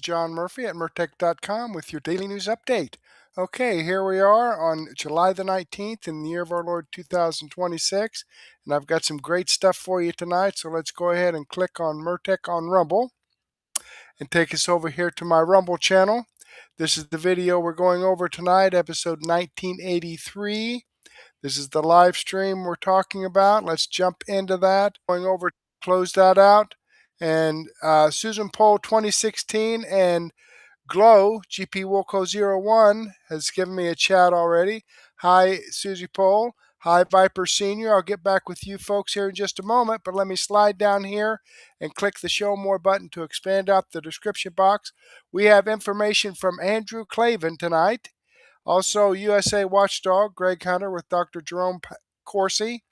John Murphy at Murtech.com with your daily news update. Okay, here we are on July the 19th in the year of our Lord 2026, and I've got some great stuff for you tonight, so let's go ahead and click on Murtech on Rumble and take us over here to my Rumble channel. This is the video we're going over tonight, episode 1983. This is the live stream we're talking about. Let's jump into that. Going over, close that out. And Susan Poll 2016 and Glow GP Wilco 01 has given me a chat already. Hi, Susie Poll. Hi, Viper Senior. I'll get back with you folks here in just a moment, but let me slide down here and click the Show More button to expand out the description box. We have information from Andrew Klavan tonight. Also, USA Watchdog, Greg Hunter with Dr. Jerome Corsi.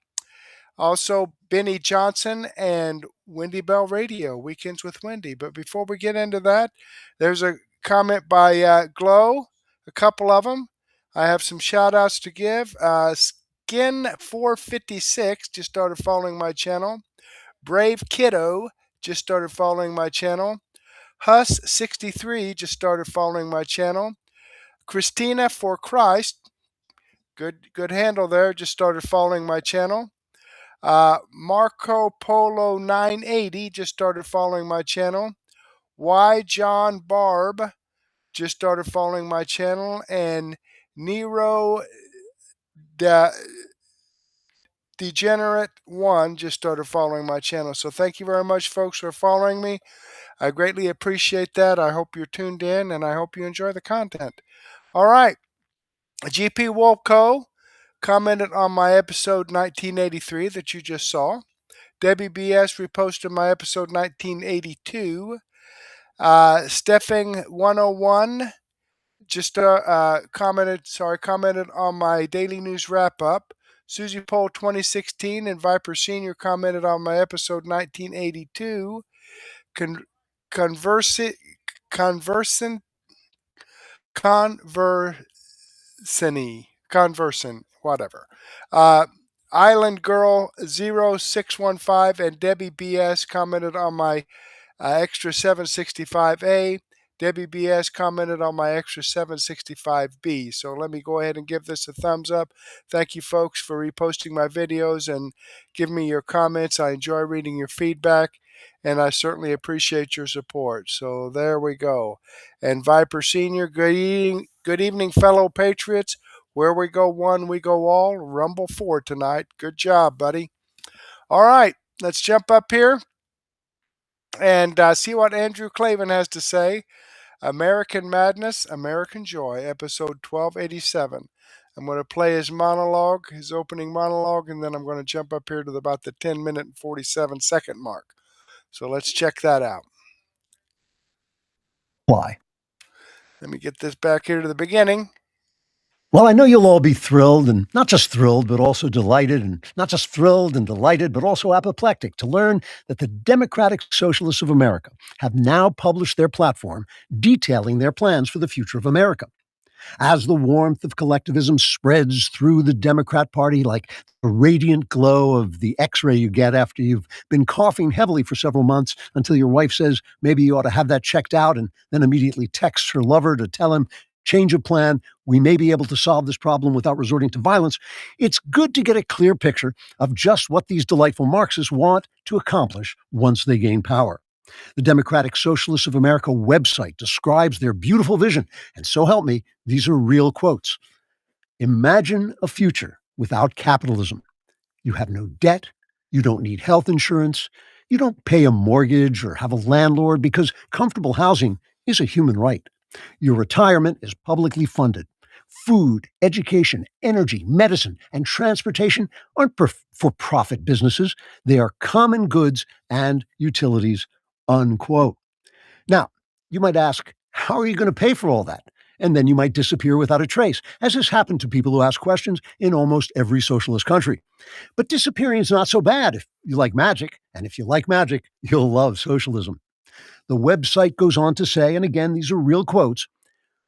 Also, Benny Johnson and Wendy Bell Radio, Weekends with Wendy. But before we get into that, there's a comment by Glow, a couple of them. I have some shout outs to give. Skin456 just started following my channel. Brave Kiddo just started following my channel. Huss63 just started following my channel. Christina for Christ, good handle there, just started following my channel. Marco Polo 980 just started following my channel. Y John Barb just started following my channel, and Nero Degenerate 1 just started following my channel. So thank you very much, folks, for following me. I greatly appreciate that. I hope you're tuned in, and I hope you enjoy the content. All right, GP Wolco commented on my episode 1983 that you just saw. Debbie BS reposted my episode 1982. Steffing 101 just commented on my daily news wrap up. Susie Poll 2016 and Viper Senior commented on my episode 1982. Conversing, whatever. Island Girl 0615 and Debbie BS commented on my extra 765A. Debbie BS commented on my extra 765B. So let me go ahead and give this a thumbs up. Thank you, folks, for reposting my videos and giving me your comments. I enjoy reading your feedback, and I certainly appreciate your support. So there we go. And Viper Senior, good evening, fellow patriots. Where we go one, we go all. Rumble 4 tonight. Good job, buddy. All right, let's jump up here and see what Andrew Klavan has to say. American Madness, American Joy, episode 1287. I'm going to play his monologue, his opening monologue, and then I'm going to jump up here to about the 10-minute and 47-second mark. So let's check that out. Why? Let me get this back here to the beginning. Well, I know you'll all be thrilled, and not just thrilled, but also delighted, and not just thrilled and delighted, but also apoplectic to learn that the Democratic Socialists of America have now published their platform detailing their plans for the future of America. As the warmth of collectivism spreads through the Democrat Party like the radiant glow of the X-ray you get after you've been coughing heavily for several months until your wife says maybe you ought to have that checked out, and then immediately texts her lover to tell him, change of plan, we may be able to solve this problem without resorting to violence. It's good to get a clear picture of just what these delightful Marxists want to accomplish once they gain power. The Democratic Socialists of America website describes their beautiful vision, and so help me, these are real quotes. Imagine a future without capitalism. You have no debt, you don't need health insurance, you don't pay a mortgage or have a landlord because comfortable housing is a human right. Your retirement is publicly funded. Food, education, energy, medicine, and transportation aren't for-profit businesses. They are common goods and utilities, unquote. Now, you might ask, how are you going to pay for all that? And then you might disappear without a trace, as has happened to people who ask questions in almost every socialist country. But disappearing is not so bad if you like magic, and if you like magic, you'll love socialism. The website goes on to say, and again, these are real quotes,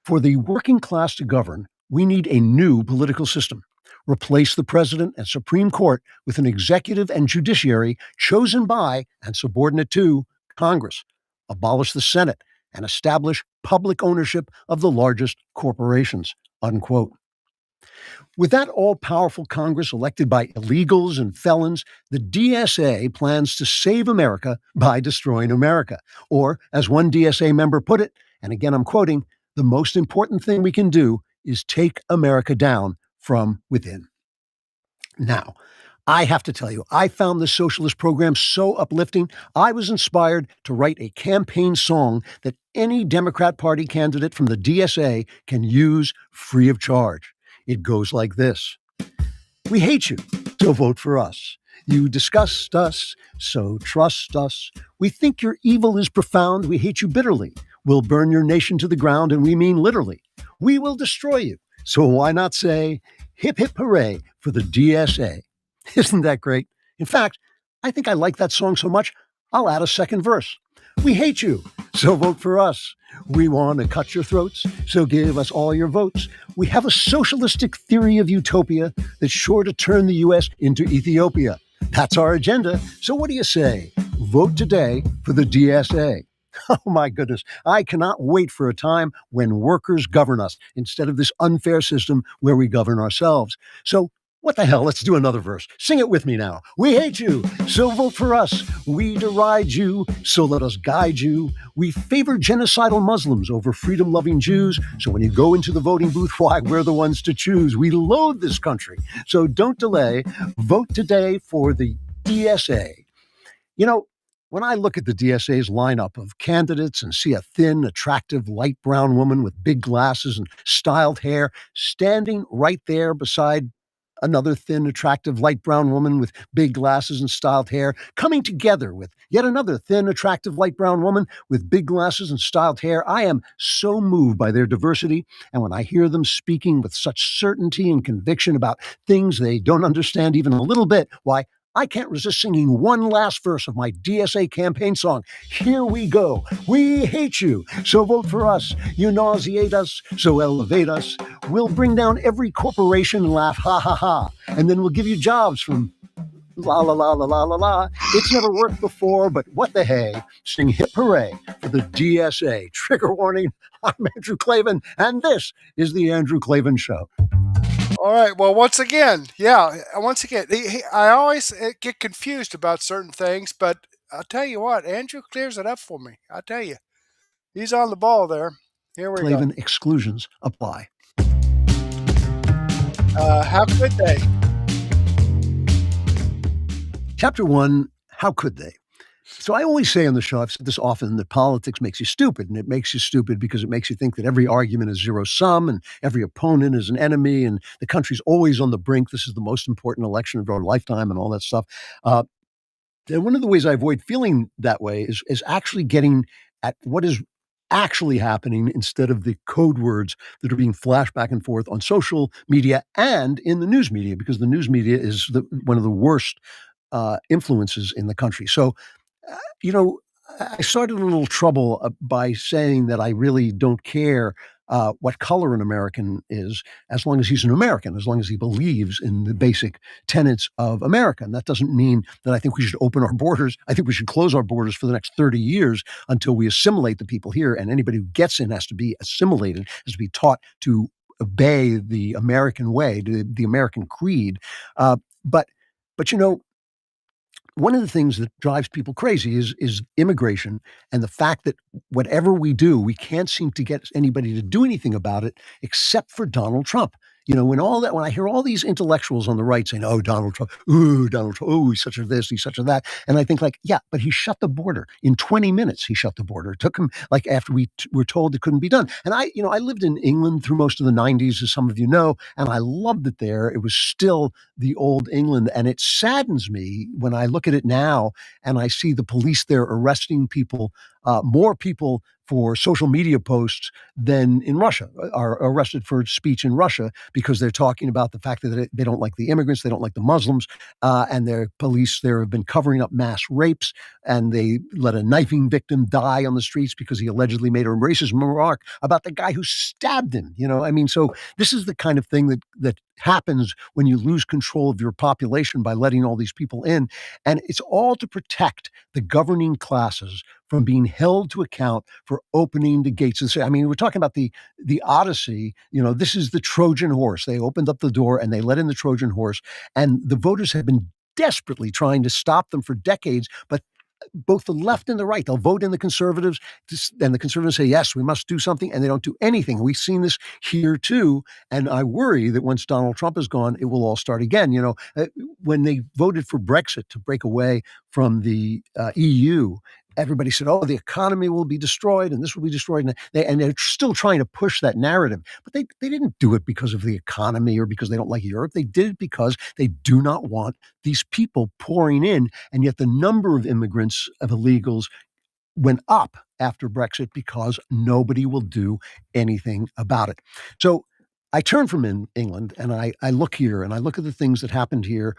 for the working class to govern, we need a new political system. Replace the president and Supreme Court with an executive and judiciary chosen by and subordinate to Congress. Abolish the Senate and establish public ownership of the largest corporations, unquote. With that all powerful Congress elected by illegals and felons, the DSA plans to save America by destroying America. Or, as one DSA member put it, and again I'm quoting, the most important thing we can do is take America down from within. Now, I have to tell you, I found the socialist program so uplifting, I was inspired to write a campaign song that any Democrat Party candidate from the DSA can use free of charge. It goes like this. We hate you, so vote for us. You disgust us, so trust us. We think your evil is profound. We hate you bitterly. We'll burn your nation to the ground, and we mean literally. We will destroy you. So why not say, hip, hip, hooray for the DSA? Isn't that great? In fact, I think I like that song so much, I'll add a second verse. We hate you, so vote for us. We want to cut your throats, so give us all your votes. We have a socialistic theory of utopia that's sure to turn the U.S. into Ethiopia. That's our agenda, so what do you say? Vote today for the DSA. Oh my goodness, I cannot wait for a time when workers govern us instead of this unfair system where we govern ourselves. So what the hell? Let's do another verse. Sing it with me now. We hate you, so vote for us. We deride you, so let us guide you. We favor genocidal Muslims over freedom-loving Jews, so when you go into the voting booth, why, we're the ones to choose. We loathe this country, so don't delay. Vote today for the DSA. You know, when I look at the DSA's lineup of candidates and see a thin, attractive, light brown woman with big glasses and styled hair standing right there beside another thin, attractive, light brown woman with big glasses and styled hair, coming together with yet another thin, attractive, light brown woman with big glasses and styled hair, I am so moved by their diversity. And when I hear them speaking with such certainty and conviction about things they don't understand even a little bit, why, I can't resist singing one last verse of my DSA campaign song. Here we go. We hate you, so vote for us. You nauseate us, so elevate us. We'll bring down every corporation and laugh, ha, ha, ha. And then we'll give you jobs from la, la, la, la, la, la, la. It's never worked before, but what the hey. Sing hip hooray for the DSA. Trigger warning, I'm Andrew Klavan, and this is The Andrew Klavan Show. All right. Well, once again, I always get confused about certain things, but I'll tell you what, Andrew clears it up for me. I'll tell you, he's on the ball there. Here we Klavan go. exclusions apply. How could they? Chapter 1, how could they? So I always say on the show, I've said this often, that politics makes you stupid, and it makes you stupid because it makes you think that every argument is zero sum and every opponent is an enemy and the country's always on the brink. This is the most important election of our lifetime and all that stuff. And one of the ways I avoid feeling that way is actually getting at what is actually happening instead of the code words that are being flashed back and forth on social media and in the news media, because the news media is one of the worst influences in the country. So, I started a little trouble by saying that I really don't care what color an American is, as long as he's an American, as long as he believes in the basic tenets of America. And that doesn't mean that I think we should open our borders. I think we should close our borders for the next 30 years until we assimilate the people here. And anybody who gets in has to be assimilated, has to be taught to obey the American way, the American creed. But one of the things that drives people crazy is immigration and the fact that whatever we do, we can't seem to get anybody to do anything about it except for Donald Trump. When I hear all these intellectuals on the right saying, "Oh, Donald Trump, oh, he's such a this, he's such a that," and I think yeah, but he shut the border in 20 minutes. He shut the border. It took him after we were told it couldn't be done. And I lived in England through most of the 90s, as some of you know, and I loved it there. It was still the old England, and it saddens me when I look at it now and I see the police there arresting people, more people for social media posts than in Russia are arrested for speech in Russia, because they're talking about the fact that they don't like the immigrants, they don't like the Muslims, and their police there have been covering up mass rapes, and they let a knifing victim die on the streets because he allegedly made a racist remark about the guy who stabbed him. So this is the kind of thing that happens when you lose control of your population by letting all these people in. And it's all to protect the governing classes from being held to account for opening the gates. I mean, we're talking about the Odyssey. This is the Trojan horse. They opened up the door and they let in the Trojan horse, and the voters have been desperately trying to stop them for decades, but both the left and the right, they'll vote in the conservatives, and the conservatives say, yes, we must do something, and they don't do anything. We've seen this here too, and I worry that once Donald Trump is gone, it will all start again. When they voted for Brexit to break away from the EU, everybody said, oh, the economy will be destroyed and this will be destroyed. And they're still trying to push that narrative. But they didn't do it because of the economy or because they don't like Europe. They did it because they do not want these people pouring in. And yet the number of immigrants, of illegals, went up after Brexit because nobody will do anything about it. So I turn from England and I look here and I look at the things that happened here.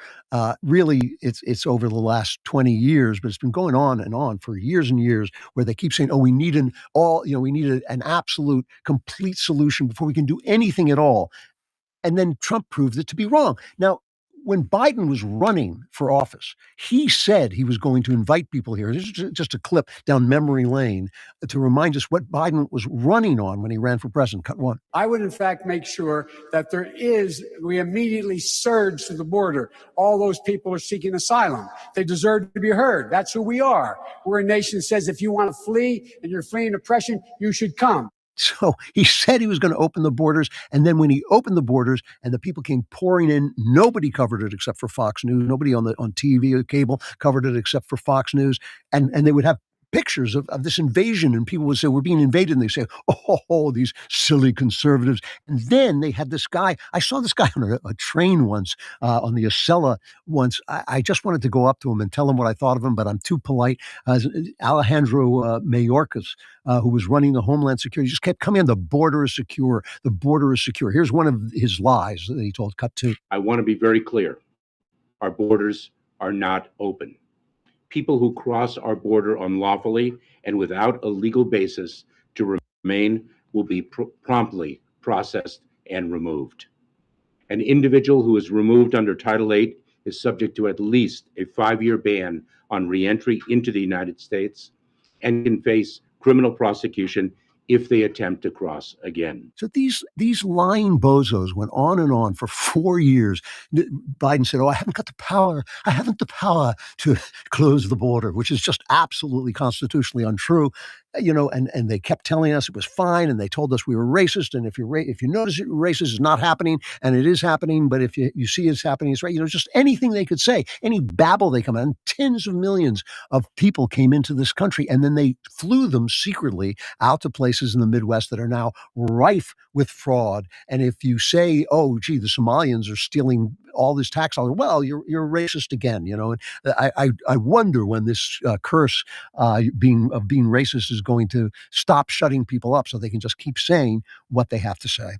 Really, it's over the last 20 years, but it's been going on and on for years and years, where they keep saying, "Oh, we need an absolute, complete solution before we can do anything at all." And then Trump proved it to be wrong. Now, when Biden was running for office, he said he was going to invite people here. This is just a clip down memory lane to remind us what Biden was running on when he ran for president. Cut one. I would, in fact, make sure that we immediately surge to the border. All those people are seeking asylum. They deserve to be heard. That's who we are. We're a nation that says if you want to flee and you're fleeing oppression, you should come. So he said he was going to open the borders. And then when he opened the borders and the people came pouring in, nobody covered it except for Fox News. Nobody on TV or cable covered it except for Fox News. And they would have pictures of this invasion, and people would say, we're being invaded. And they say, oh, these silly conservatives. And then they had this guy. I saw this guy on a train once, on the Acela once. I just wanted to go up to him and tell him what I thought of him, but I'm too polite. Alejandro Mayorkas, who was running the Homeland Security, just kept coming in. The border is secure. The border is secure. Here's one of his lies that he told. Cut two. I want to be very clear. Our borders are not open. People who cross our border unlawfully and without a legal basis to remain will be promptly processed and removed. An individual who is removed under Title VIII is subject to at least a 5-year ban on reentry into the United States and can face criminal prosecution if they attempt to cross again. So these lying bozos went on and on for 4 years. Biden said, oh, I haven't got the power. I haven't the power to close the border, which is just absolutely constitutionally untrue. And they kept telling us it was fine, and they told us we were racist. And if you notice it, racist is not happening, and it is happening. But if you see it's happening, it's right. Just anything they could say, any babble they come out, and tens of millions of people came into this country, and then they flew them secretly out to places in the Midwest that are now rife with fraud. And if you say, oh, gee, the Somalians are stealing all this tax dollars, well, you're racist again. And I wonder when this curse being racist is going to stop shutting people up so they can just keep saying what they have to say.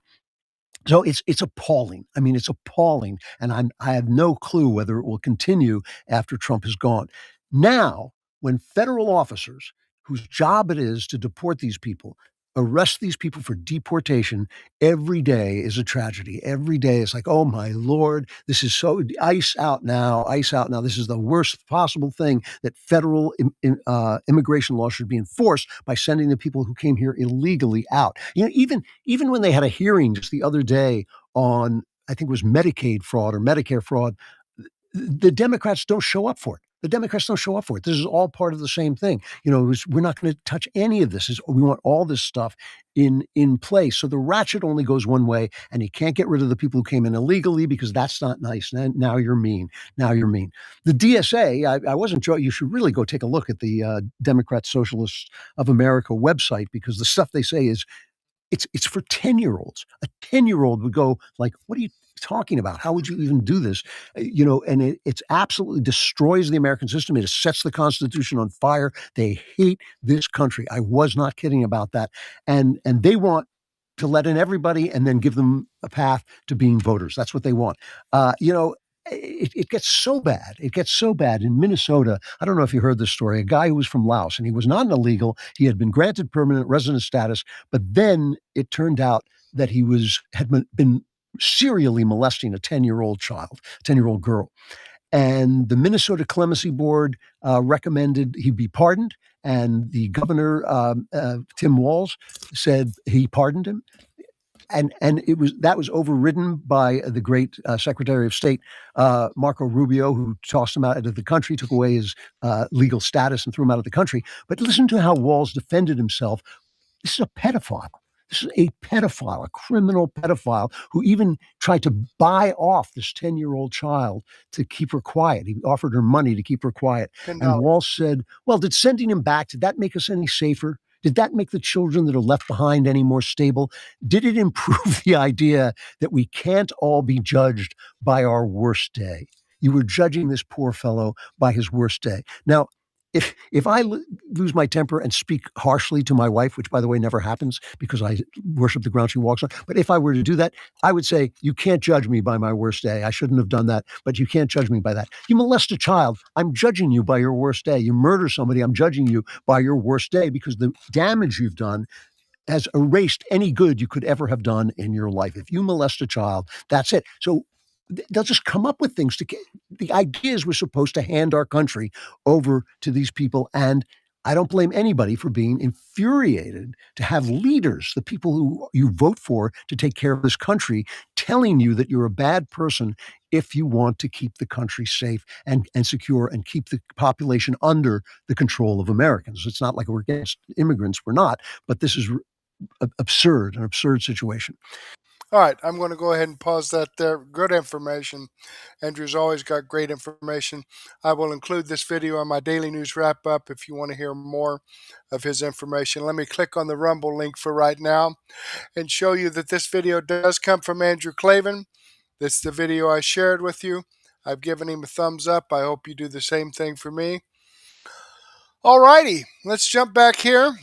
So it's appalling. I mean, it's appalling. And I have no clue whether it will continue after Trump is gone. Now, when federal officers whose job it is to deport these people arrest these people for deportation, every day is a tragedy. Every day is like, oh my Lord, this is so ice out now. This is the worst possible thing, that federal immigration law should be enforced by sending the people who came here illegally out. Even when they had a hearing just the other day on, I think it was Medicaid fraud or Medicare fraud, the Democrats don't show up for it. This is all part of the same thing. We're not going to touch any of this. We want all this stuff in place. So the ratchet only goes one way, and you can't get rid of the people who came in illegally because that's not nice. Now you're mean. The DSA, I wasn't sure. You should really go take a look at the Democrat Socialists of America website, because the stuff they say is, it's for 10-year-olds. A 10-year-old would go like, what are you talking about? How would you even do this? And it absolutely destroys the American system. It sets the Constitution on fire. They hate this country. I was not kidding about that. And they want to let in everybody and then give them a path to being voters. That's what they want. It gets so bad. It gets so bad in Minnesota. I don't know if you heard this story. A guy who was from Laos, and he was not an illegal. He had been granted permanent resident status, but then it turned out that he had been serially molesting a 10-year-old child, 10-year-old girl. And the Minnesota Clemency Board recommended he be pardoned. And the governor, Tim Walz, said he pardoned him. And that was overridden by the great Secretary of State Marco Rubio, who tossed him out of the country, took away his legal status, and threw him out of the country. But listen to how Walz defended himself. This is a pedophile. This is a pedophile, a criminal pedophile who even tried to buy off this 10-year-old child to keep her quiet. He offered her money to keep her quiet. And Walz said, well, did sending him back, did that make us any safer? Did that make the children that are left behind any more stable? Did it improve the idea that we can't all be judged by our worst day? You were judging this poor fellow by his worst day. Now, if I lose my temper and speak harshly to my wife, which by the way never happens because I worship the ground she walks on, but if I were to do that, I would say, you can't judge me by my worst day. I shouldn't have done that, but you can't judge me by that. You molest a child, I'm judging you by your worst day. You murder somebody, I'm judging you by your worst day because the damage you've done has erased any good you could ever have done in your life. If you molest a child, that's it. So they'll just come up with things. The ideas we're supposed to hand our country over to these people. And I don't blame anybody for being infuriated to have leaders, the people who you vote for to take care of this country, telling you that you're a bad person if you want to keep the country safe and secure and keep the population under the control of Americans. It's not like we're against immigrants. We're not. But this is an absurd situation. All right, I'm going to go ahead and pause that there. Good information. Andrew's always got great information. I will include this video on my daily news wrap up if you want to hear more of his information. Let me click on the Rumble link for right now and show you that this video does come from Andrew Klavan. This is the video I shared with you. I've given him a thumbs up. I hope you do the same thing for me. All righty, let's jump back here.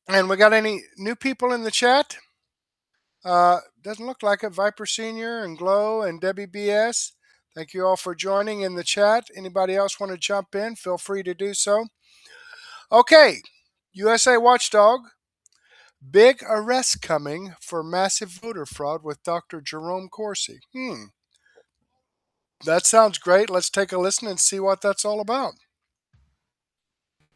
And we got any new people in the chat? Doesn't look like it. Viper Senior and Glow and Debbie BS. Thank you all for joining in the chat. Anybody else want to jump in? Feel free to do so. Okay, USA Watchdog. Big arrest coming for massive voter fraud with Dr. Jerome Corsi. That sounds great. Let's take a listen and see what that's all about.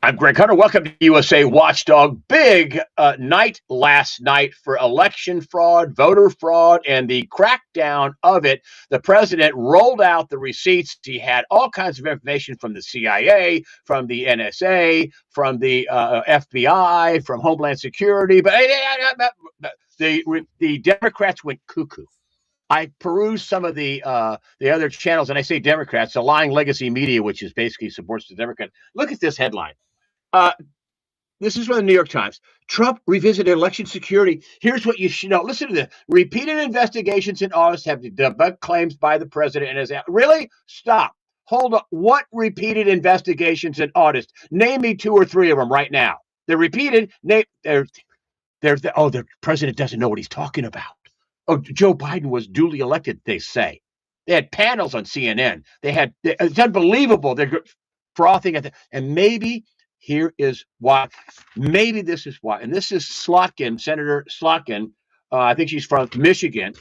I'm Greg Hunter. Welcome to USA Watchdog. Big night last night for election fraud, voter fraud, and the crackdown of it. The president rolled out the receipts. He had all kinds of information from the CIA, from the NSA, from the FBI, from Homeland Security. But the Democrats went cuckoo. I perused some of the other channels, and I say Democrats, the lying legacy media, which is basically supports the Democrat. Look at this headline. This is from the New York Times. Trump revisited election security. Here's what you should know. Listen to this. Repeated investigations in August have debunked claims by the president and his. Really? Stop. Hold up. What repeated investigations in August? Name me 2 or 3 of them right now. They're repeated. The president doesn't know what he's talking about. Oh, Joe Biden was duly elected, they say. They had panels on CNN. It's unbelievable. They're frothing at and maybe here is why. Maybe this is why. And this is Slotkin, Senator Slotkin. I think she's from Michigan.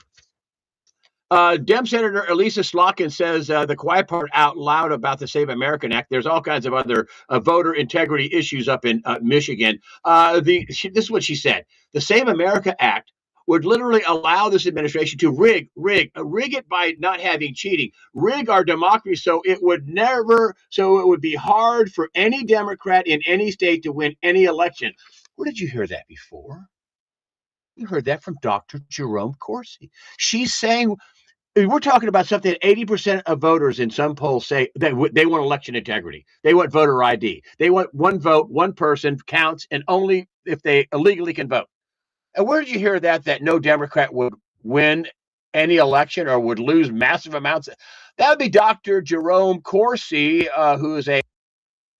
Dem Senator Elisa Slotkin says the quiet part out loud about the Save American Act. There's all kinds of other voter integrity issues up in Michigan. This is what she said. The Save America Act would literally allow this administration to rig it by not having cheating, rig our democracy so it would be hard for any Democrat in any state to win any election. Where did you hear that before? You heard that from Dr. Jerome Corsi. She's saying, we're talking about something that 80% of voters in some polls say they want election integrity. They want voter ID. They want one vote, one person counts, and only if they illegally can vote. And where did you hear that no Democrat would win any election or would lose massive amounts? That would be Dr. Jerome Corsi, who is a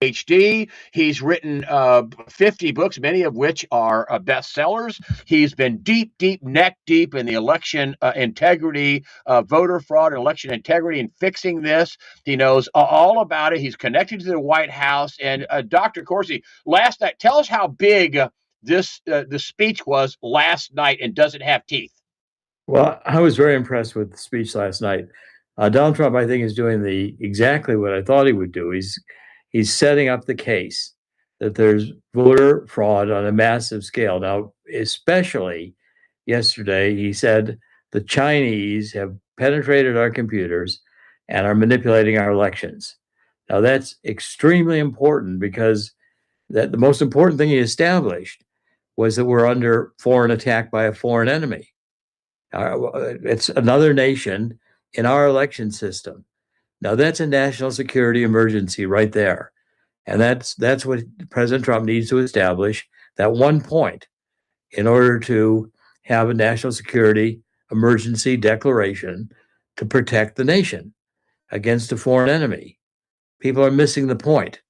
PhD. He's written 50 books, many of which are bestsellers. He's been neck deep in the election integrity, voter fraud, and election integrity, and fixing this. He knows all about it. He's connected to the White House. And Dr. Corsi, last night, tell us how big the speech was last night, and does it have teeth? Well, I was very impressed with the speech last night. Donald Trump, I think, is doing exactly what I thought he would do. He's setting up the case that there's voter fraud on a massive scale. Now, especially yesterday, he said the Chinese have penetrated our computers and are manipulating our elections. Now, that's extremely important because the most important thing he established was that we're under foreign attack by a foreign enemy. It's another nation in our election system. Now that's a national security emergency right there, and that's what President Trump needs to establish. That one point in order to have a national security emergency declaration to protect the nation against a foreign enemy. People are missing the point.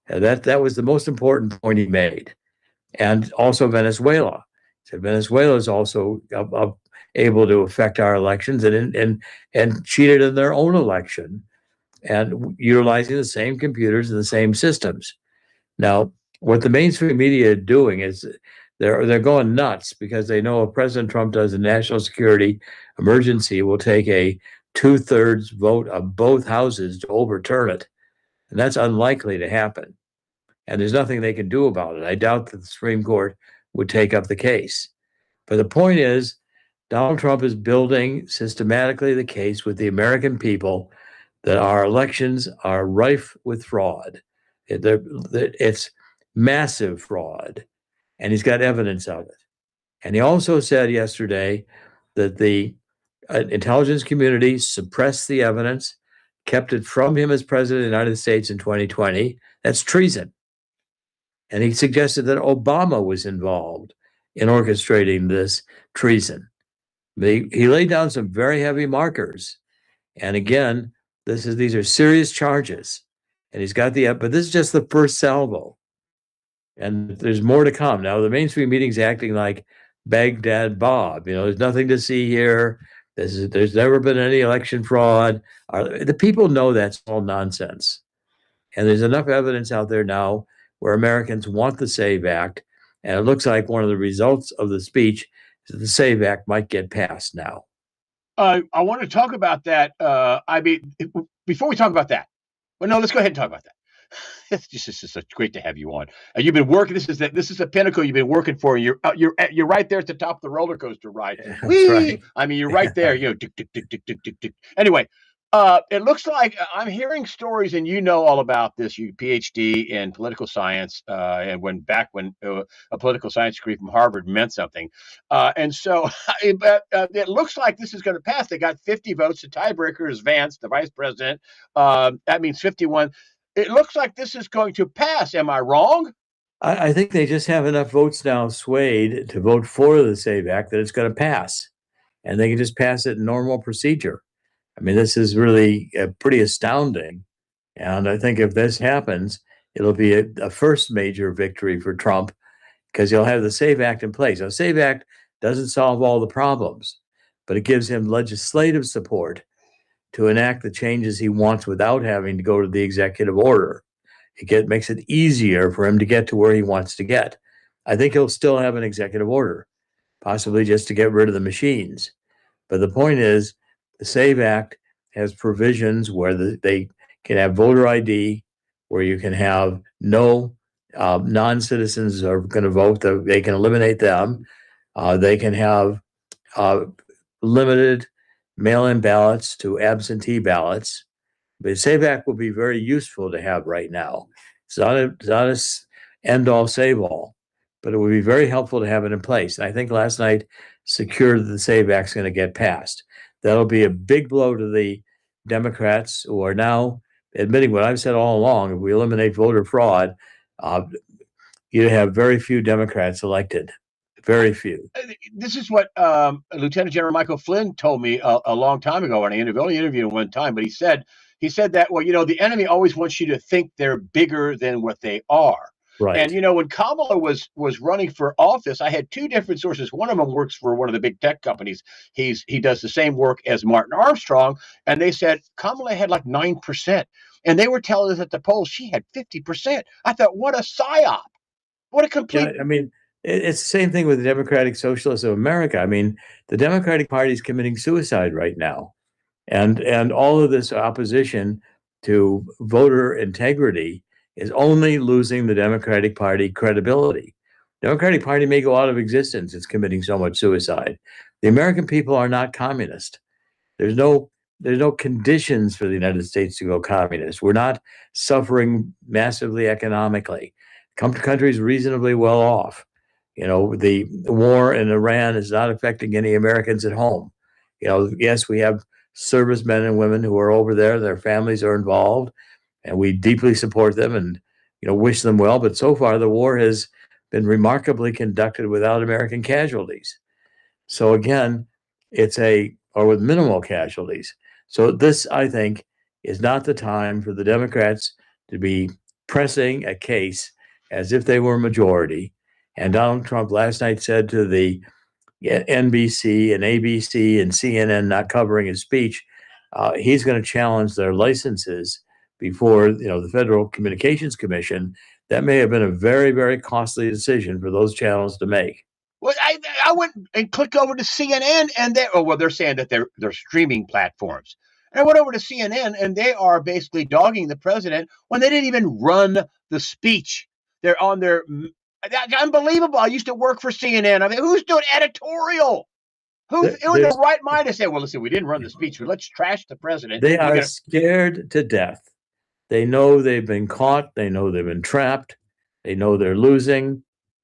That was the most important point he made, and also Venezuela. So Venezuela is also able to affect our elections and cheated in their own election and utilizing the same computers and the same systems. Now, what the mainstream media are doing is they're going nuts because they know if President Trump does a national security emergency, it will take a 2/3 vote of both houses to overturn it, and that's unlikely to happen. And there's nothing they can do about it. I doubt that the Supreme Court would take up the case. But the point is, Donald Trump is building systematically the case with the American people that our elections are rife with fraud. It's massive fraud, and he's got evidence of it. And he also said yesterday that the intelligence community suppressed the evidence, kept it from him as president of the United States in 2020. That's treason. And he suggested that Obama was involved in orchestrating this treason. He laid down some very heavy markers. And again, these are serious charges. And he's got but this is just the first salvo. And there's more to come. Now, the mainstream meeting's acting like Baghdad Bob. There's nothing to see here. There's never been any election fraud. The people know that's all nonsense. And there's enough evidence out there now where Americans want the SAVE Act. And it looks like one of the results of the speech is that the SAVE Act might get passed now. I want to talk about that. Before we talk about that, well, no, let's go ahead and talk about that. It's just such great to have you on. You've been working. This is a pinnacle you've been working for. You're right there at the top of the roller coaster ride. Right. I mean, you're right there. Tick, tick, tick, tick, tick, tick, tick. Anyway, it looks like I'm hearing stories, and you know all about this. You PhD in political science, and when a political science degree from Harvard meant something, and so it looks like this is going to pass. They got 50 votes. The tiebreaker is Vance, the vice president. That means 51. It looks like this is going to pass. Am I wrong? I think they just have enough votes now swayed to vote for the SAVE Act that it's going to pass, and they can just pass it in normal procedure. I mean, this is really pretty astounding. And I think if this happens, it'll be a first major victory for Trump because he'll have the SAVE Act in place. Now, SAVE Act doesn't solve all the problems, but it gives him legislative support to enact the changes he wants without having to go to the executive order. It makes it easier for him to get to where he wants to get. I think he'll still have an executive order, possibly just to get rid of the machines. But the point is, the SAVE Act has provisions where they can have voter ID, where you can have no non-citizens are going to vote. They can eliminate them. They can have limited mail-in ballots to absentee ballots. But the SAVE Act will be very useful to have right now. It's not a end-all, save-all, but it would be very helpful to have it in place. And I think last night secured that the SAVE Act's going to get passed. That'll be a big blow to the Democrats who are now admitting what I've said all along. If we eliminate voter fraud, you have very few Democrats elected. Very few. This is what Lieutenant General Michael Flynn told me a long time ago when I only interviewed him one time, but he said that, well, the enemy always wants you to think they're bigger than what they are. Right. And, when Kamala was running for office, I had two different sources. One of them works for one of the big tech companies. He does the same work as Martin Armstrong. And they said Kamala had like 9%. And they were telling us at the polls she had 50%. I thought, what a psyop. What a complete. Yeah, I mean, it's the same thing with the Democratic Socialists of America. I mean, the Democratic Party is committing suicide right now, and all of this opposition to voter integrity is only losing the Democratic Party credibility. The Democratic Party may go out of existence. It's committing so much suicide. The American people are not communist. There's no conditions for the United States to go communist. We're not suffering massively economically. Country's reasonably well off. You know, the war in Iran is not affecting any Americans at home. You know, yes, we have servicemen and women who are over there. Their families are involved, and we deeply support them and, you know, wish them well. But so far, the war has been remarkably conducted without American casualties. So again, or with minimal casualties. So this, I think, is not the time for the Democrats to be pressing a case as if they were majority. And Donald Trump last night said to the NBC and ABC and CNN not covering his speech, he's going to challenge their licenses before, you know, the Federal Communications Commission. That may have been a very, very costly decision for those channels to make. Well, I went and clicked over to CNN, and they're saying that they're streaming platforms. And I went over to CNN, and they are basically dogging the president when they didn't even run the speech. They're on their unbelievable. I used to work for CNN. I mean, who's doing editorial? Who's in their right mind to say, well, listen, we didn't run the speech, but let's trash the president. They are scared to death. They know they've been caught. They know they've been trapped. They know they're losing.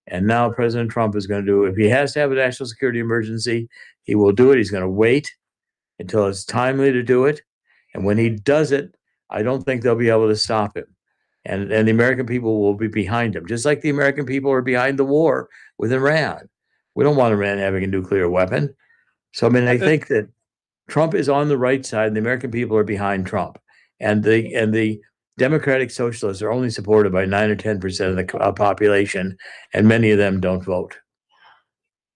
And now President Trump is going to do, if he has to have a national security emergency, he will do it. He's going to wait until it's timely to do it. And when he does it, I don't think they'll be able to stop him. And the American people will be behind him, just like the American people are behind the war with Iran. We don't want Iran having a nuclear weapon. So, I mean, I think that Trump is on the right side, and the American people are behind Trump. And the Democratic Socialists are only supported by 9 or 10% of the population, and many of them don't vote.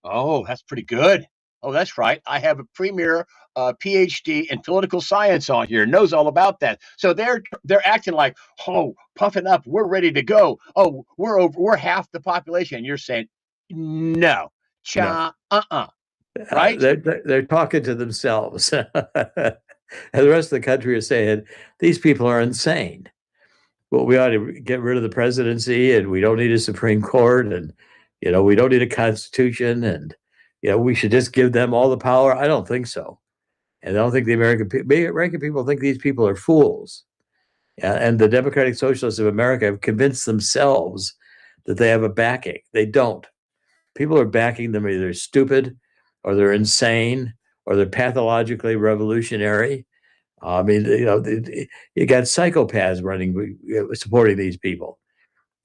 Oh, that's pretty good. Oh, that's right. I have a premier PhD in political science on here, knows all about that. So they're acting like, oh, puffing up, we're ready to go. Oh, we're half the population. And you're saying, no, right? They're talking to themselves. And the rest of the country is saying, these people are insane. Well, we ought to get rid of the presidency, and we don't need a Supreme Court, and, you know, we don't need a constitution, and, you know, we should just give them all the power. I don't think so. And I don't think the American people think these people are fools. And the Democratic Socialists of America have convinced themselves that they have a backing. They don't. People are backing them either stupid, or they're insane, or they're pathologically revolutionary. I mean, you know, you got psychopaths supporting these people,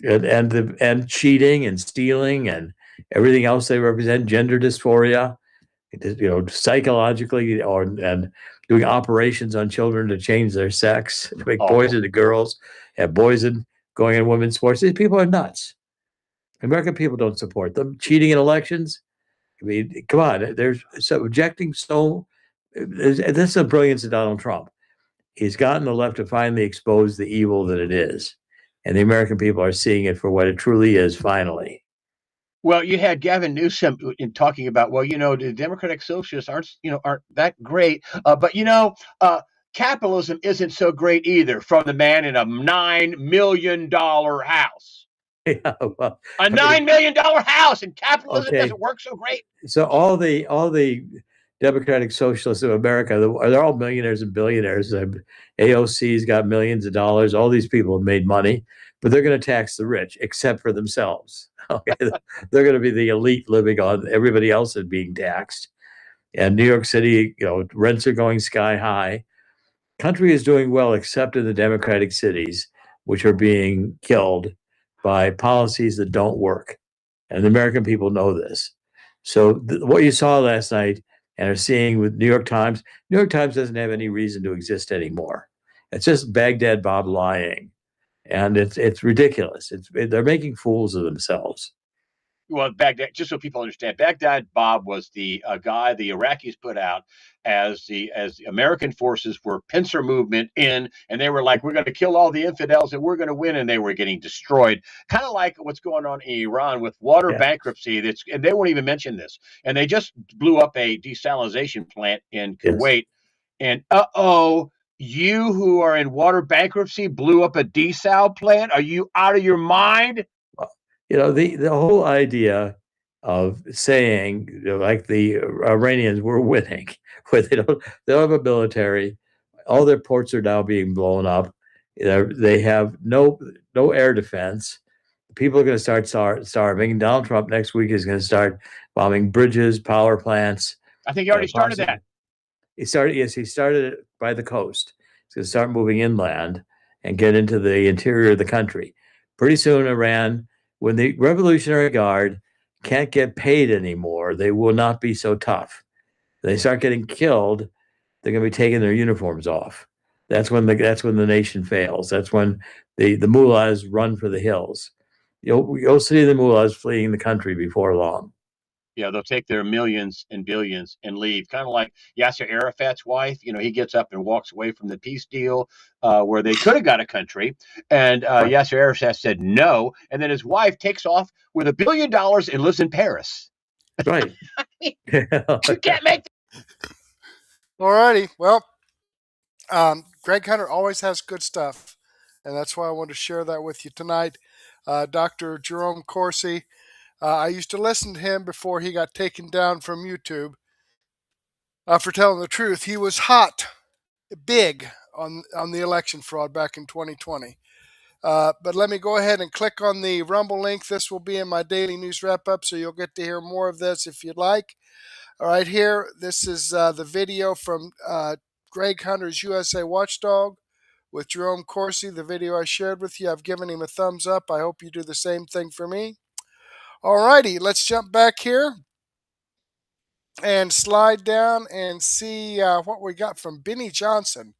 and cheating and stealing and everything else they represent, gender dysphoria, you know, psychologically, and doing operations on children to change their sex, to make boys into girls, have boys going in women's sports. These people are nuts. American people don't support them. Cheating in elections. I mean, come on, there's subjecting so. This is the brilliance of Donald Trump. He's gotten the left to finally expose the evil that it is, and the American people are seeing it for what it truly is. Finally. Well, you had Gavin Newsom in talking about, well, you know, the Democratic Socialists aren't that great, but you know, capitalism isn't so great either. From the man in a $9 million house. Yeah, well, a $9 million house, and capitalism doesn't work so great. So all the Democratic Socialists of America, they're all millionaires and billionaires. AOC's got millions of dollars. All these people have made money, but they're going to tax the rich, except for themselves. Okay, they're going to be the elite living on everybody else is being taxed. And New York City, you know, rents are going sky high. Country is doing well, except in the Democratic cities, which are being killed by policies that don't work. And the American people know this. So what you saw last night and are seeing with New York Times doesn't have any reason to exist anymore. It's just Baghdad Bob lying. And it's ridiculous. They're making fools of themselves. well, Baghdad, just so people understand, Baghdad Bob was the guy the Iraqis put out as the American forces were pincer movement in, and they were like, we're going to kill all the infidels and we're going to win, and they were getting destroyed. Kind of like what's going on in Iran with water bankruptcy. And they won't even mention this. And they just blew up a desalination plant in Kuwait. And you who are in water bankruptcy blew up a desal plant? Are you out of your mind? You know, the whole idea of saying, you know, like the Iranians were winning, where they don't have a military, all their ports are now being blown up. You know, they have no air defense. People are going to start starving. Donald Trump next week is going to start bombing bridges, power plants. I think he already started that. He started it by the coast. He's going to start moving inland and get into the interior of the country. Pretty soon, Iran, when the Revolutionary Guard can't get paid anymore, they will not be so tough. They start getting killed, they're going to be taking their uniforms off. That's when the nation fails. That's when the mullahs run for the hills. You'll see the mullahs fleeing the country before long. Yeah, they'll take their millions and billions and leave. Kind of like Yasser Arafat's wife. You know, he gets up and walks away from the peace deal where they could have got a country. And Yasser Arafat said no. And then his wife takes off with $1 billion and lives in Paris. Right. You can't make All righty. Well, Greg Hunter always has good stuff. And that's why I wanted to share that with you tonight. Dr. Jerome Corsi. I used to listen to him before he got taken down from YouTube. For telling the truth, he was hot, big on the election fraud back in 2020. But let me go ahead and click on the Rumble link. This will be in my daily news wrap-up, so you'll get to hear more of this if you'd like. All right, here, this is the video from Greg Hunter's USA Watchdog with Jerome Corsi, the video I shared with you. I've given him a thumbs up. I hope you do the same thing for me. Alrighty, let's jump back here and slide down and see what we got from Benny Johnson.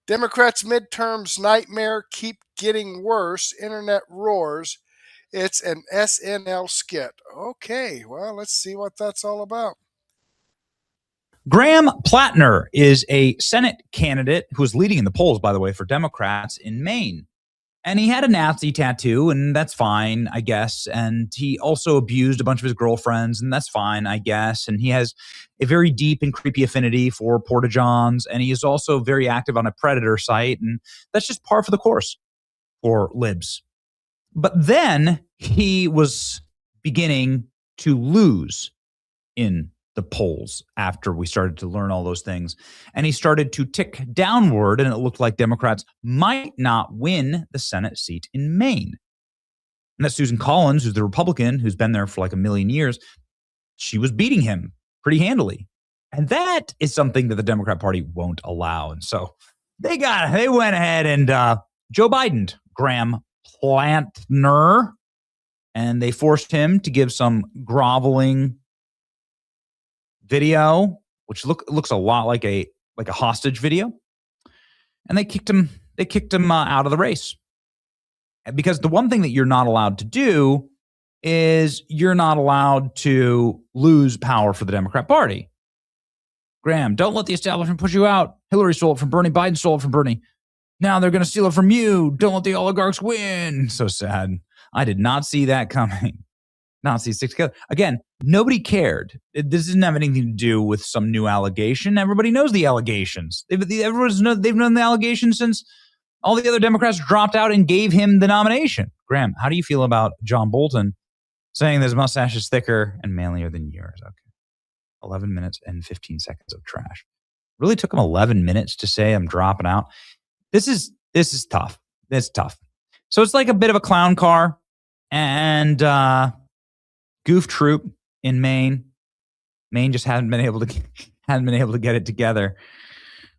Democrats' midterms nightmare keep getting worse. Internet roars. It's an SNL skit. Okay, well, let's see what that's all about. Graham Plattner is a Senate candidate who is leading in the polls, by the way, for Democrats in Maine. And he had a Nazi tattoo, and that's fine, I guess. And he also abused a bunch of his girlfriends, and that's fine, I guess. And he has a very deep and creepy affinity for porta-johns, and he is also very active on a Predator site, and that's just par for the course for libs. But then he was beginning to lose in the polls after we started to learn all those things. And he started to tick downward, and it looked like Democrats might not win the Senate seat in Maine. And that Susan Collins, who's the Republican, who's been there for like a million years, she was beating him pretty handily. And that is something that the Democrat Party won't allow. And so they went ahead and Joe Biden, Graham Plattner, and they forced him to give some groveling video, which looks a lot like a hostage video, and they kicked him out of the race. Because the one thing that you're not allowed to do is you're not allowed to lose power for the Democrat Party. Graham, don't let the establishment push you out. Hillary stole it from Bernie. Biden stole it from Bernie. Now they're going to steal it from you. Don't let the oligarchs win. So sad. I did not see that coming. Nazis stick together. Again, nobody cared. This doesn't have anything to do with some new allegation. Everybody knows the allegations. They've known the allegations since all the other Democrats dropped out and gave him the nomination. Graham, how do you feel about John Bolton saying his mustache is thicker and manlier than yours? Okay. 11 minutes and 15 seconds of trash. Really took him 11 minutes to say I'm dropping out. This is tough. It's tough. So it's like a bit of a clown car and goof troop in Maine. Maine just hadn't been able to get it together.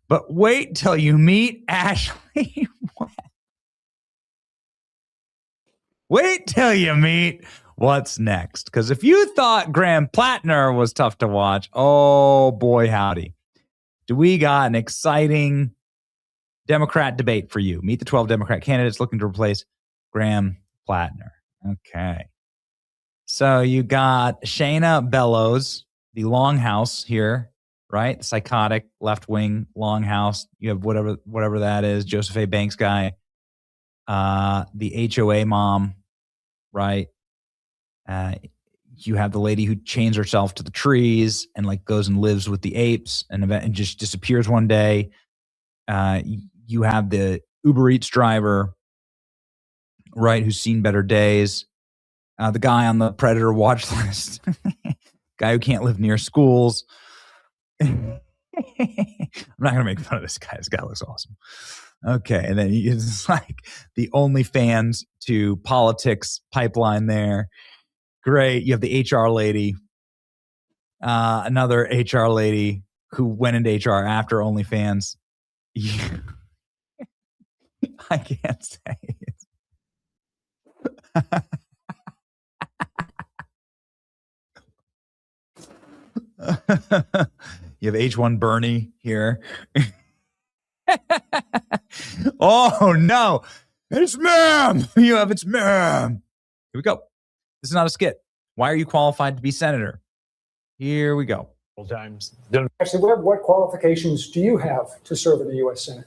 But wait till you meet Ashley. Wait till you meet what's next. Because if you thought Graham Plattner was tough to watch, oh boy, howdy. Do we got an exciting Democrat debate for you. Meet the 12 Democrat candidates looking to replace Graham Plattner. Okay. So you got Shayna Bellows, the Longhouse here, right? Psychotic left-wing Longhouse. You have whatever that is, Joseph A. Banks guy. The HOA mom, right? You have the lady who chains herself to the trees and like goes and lives with the apes and just disappears one day. You have the Uber Eats driver, right, who's seen better days. The guy on the predator watch list, guy who can't live near schools. I'm not gonna make fun of this guy. This guy looks awesome. Okay, and then it's like the OnlyFans to politics pipeline there. Great. You have the HR lady, another HR lady who went into HR after OnlyFans. I can't say it. You have H1 Bernie here. Oh no, it's ma'am. You have it's ma'am. Here we go. This is not a skit. Why are you qualified to be senator? Here we go. Times. Actually, what qualifications do you have to serve in the U.S. Senate?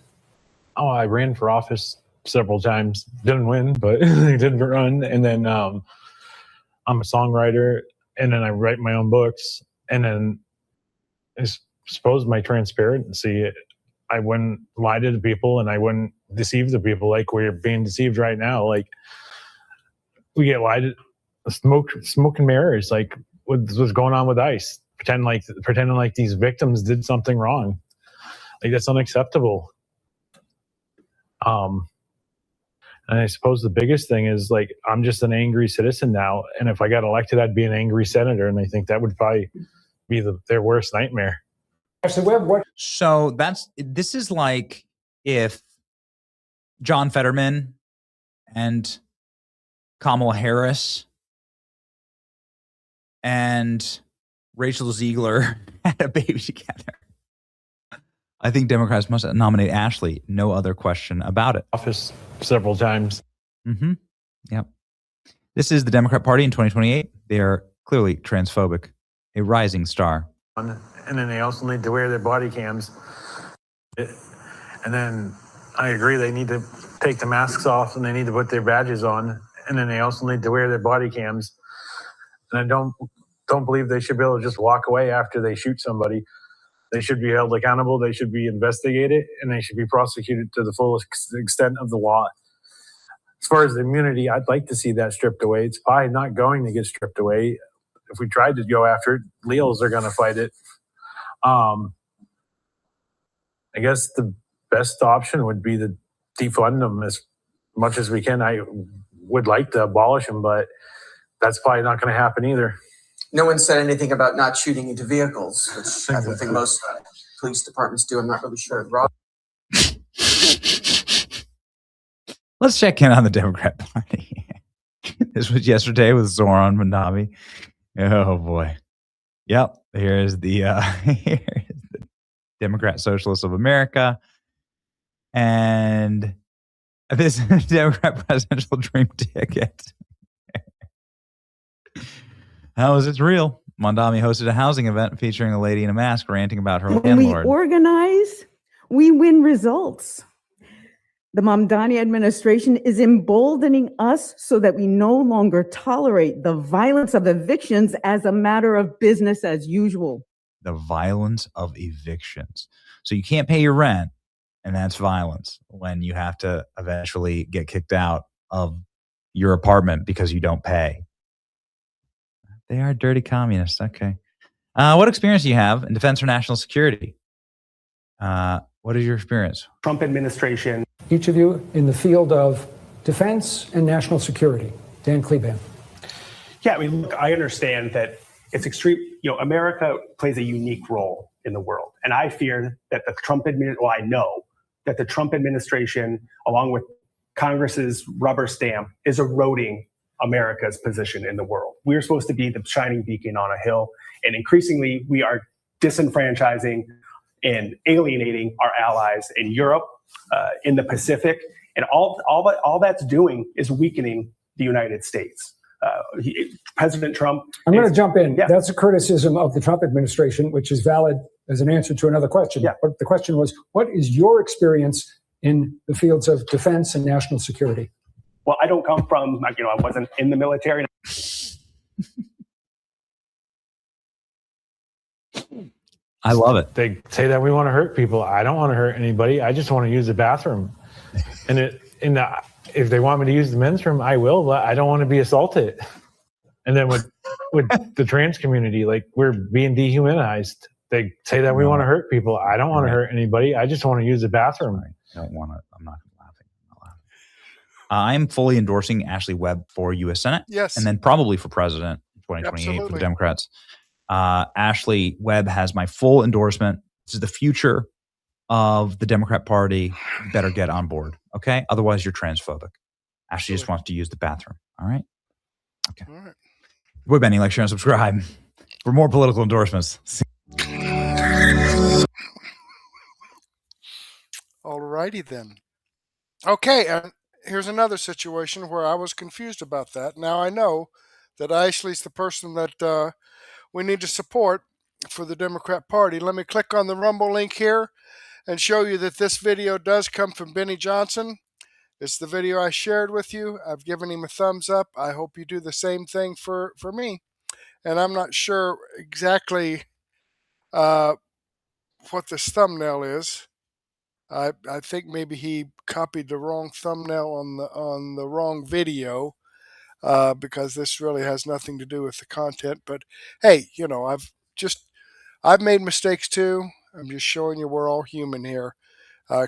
Oh, I ran for office several times. Didn't win, but I did run. And then I'm a songwriter, and then I write my own books. And then I suppose my transparency, I wouldn't lie to the people, and I wouldn't deceive the people like we're being deceived right now. Like we get lied to, smoke and mirrors, like what's going on with ICE. Pretending like these victims did something wrong. Like that's unacceptable. And I suppose the biggest thing is like I'm just an angry citizen now, and if I got elected, I'd be an angry senator, and I think that would probably be their worst nightmare. So this is like if John Fetterman and Kamala Harris and Rachel Ziegler had a baby together. I think Democrats must nominate Ashley. No other question about it. Office several times. Mm-hmm. Yep. This is the Democrat Party in 2028. They are clearly transphobic. A rising star. And then they also need to wear their body cams. And then I agree they need to take the masks off and they need to put their badges on. And then they also need to wear their body cams. And I don't believe they should be able to just walk away after they shoot somebody. They should be held accountable. They should be investigated, and they should be prosecuted to the fullest extent of the law. As far as the immunity, I'd like to see that stripped away. It's probably not going to get stripped away. If we tried to go after it, Leals are going to fight it. I guess the best option would be to defund them as much as we can. I would like to abolish them, but that's probably not going to happen either. No one said anything about not shooting into vehicles, which I don't think most police departments do. I'm not really sure. Rob? Let's check in on the Democrat Party. This was yesterday with Zoran Mandavi. Oh boy. Yep. Here's the Democrat Socialists of America. And this is the Democrat presidential dream ticket. How is this real? Mondami hosted a housing event featuring a lady in a mask ranting about her landlord. When we organize, we win results. The Mamdani administration is emboldening us so that we no longer tolerate the violence of evictions as a matter of business as usual. The violence of evictions. So you can't pay your rent, and that's violence when you have to eventually get kicked out of your apartment because you don't pay. They are dirty communists. Okay. What experience do you have in defense or national security? What is your experience? Trump administration. Each of you in the field of defense and national security. Dan Klavan. Yeah, I mean, look, I understand that it's extreme. America plays a unique role in the world. And I fear that the Trump administration, I know that the Trump administration, along with Congress's rubber stamp, is eroding America's position in the world. We're supposed to be the shining beacon on a hill, and increasingly we are disenfranchising and alienating our allies in Europe, in the Pacific, and all that's doing is weakening the United States. President Trump. I'm going to jump in. Yeah. That's a criticism of the Trump administration, which is valid as an answer to another question. Yeah. But the question was, what is your experience in the fields of defense and national security? Well, I don't come from, I wasn't in the military. I love it. They say that we want to hurt people. I don't want to hurt anybody. I just want to use the bathroom. If they want me to use the men's room, I will, but I don't want to be assaulted. And then with the trans community, like, we're being dehumanized. They say that we want to hurt people. I don't want to hurt anybody. I just want to use the bathroom. I don't want to. I'm not laughing. I'm fully endorsing Ashley Webb for U.S. Senate. Yes. And then probably for president in 2028 for Absolutely. the Democrats. Ashley Webb has my full endorsement. This is the future of the Democrat Party. You better get on board. Okay. Otherwise, you're transphobic. Ashley just wants to use the bathroom. All right. Okay. All right. Boy, Benny, like, share, and subscribe for more political endorsements. All righty then. Okay, and here's another situation where I was confused about that. Now I know that Ashley's the person that we need to support for the Democrat Party. Let me click on the Rumble link here and show you that this video does come from Benny Johnson. It's the video I shared with you. I've given him a thumbs up. I hope you do the same thing for me. And I'm not sure exactly what this thumbnail is. I think maybe he copied the wrong thumbnail on the wrong video because this really has nothing to do with the content. But hey, I've made mistakes too. I'm just showing you we're all human here,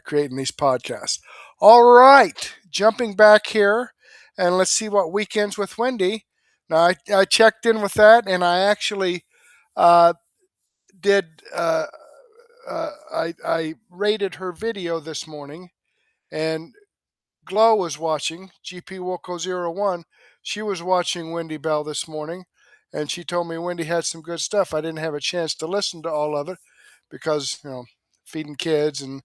creating these podcasts. All right, jumping back here, and let's see what Weekends with Wendy. Now I checked in with that, and I actually did. I rated her video this morning, and Glow was watching, GP Wilco 01. She was watching Wendy Bell this morning, and she told me Wendy had some good stuff. I didn't have a chance to listen to all of it because, feeding kids and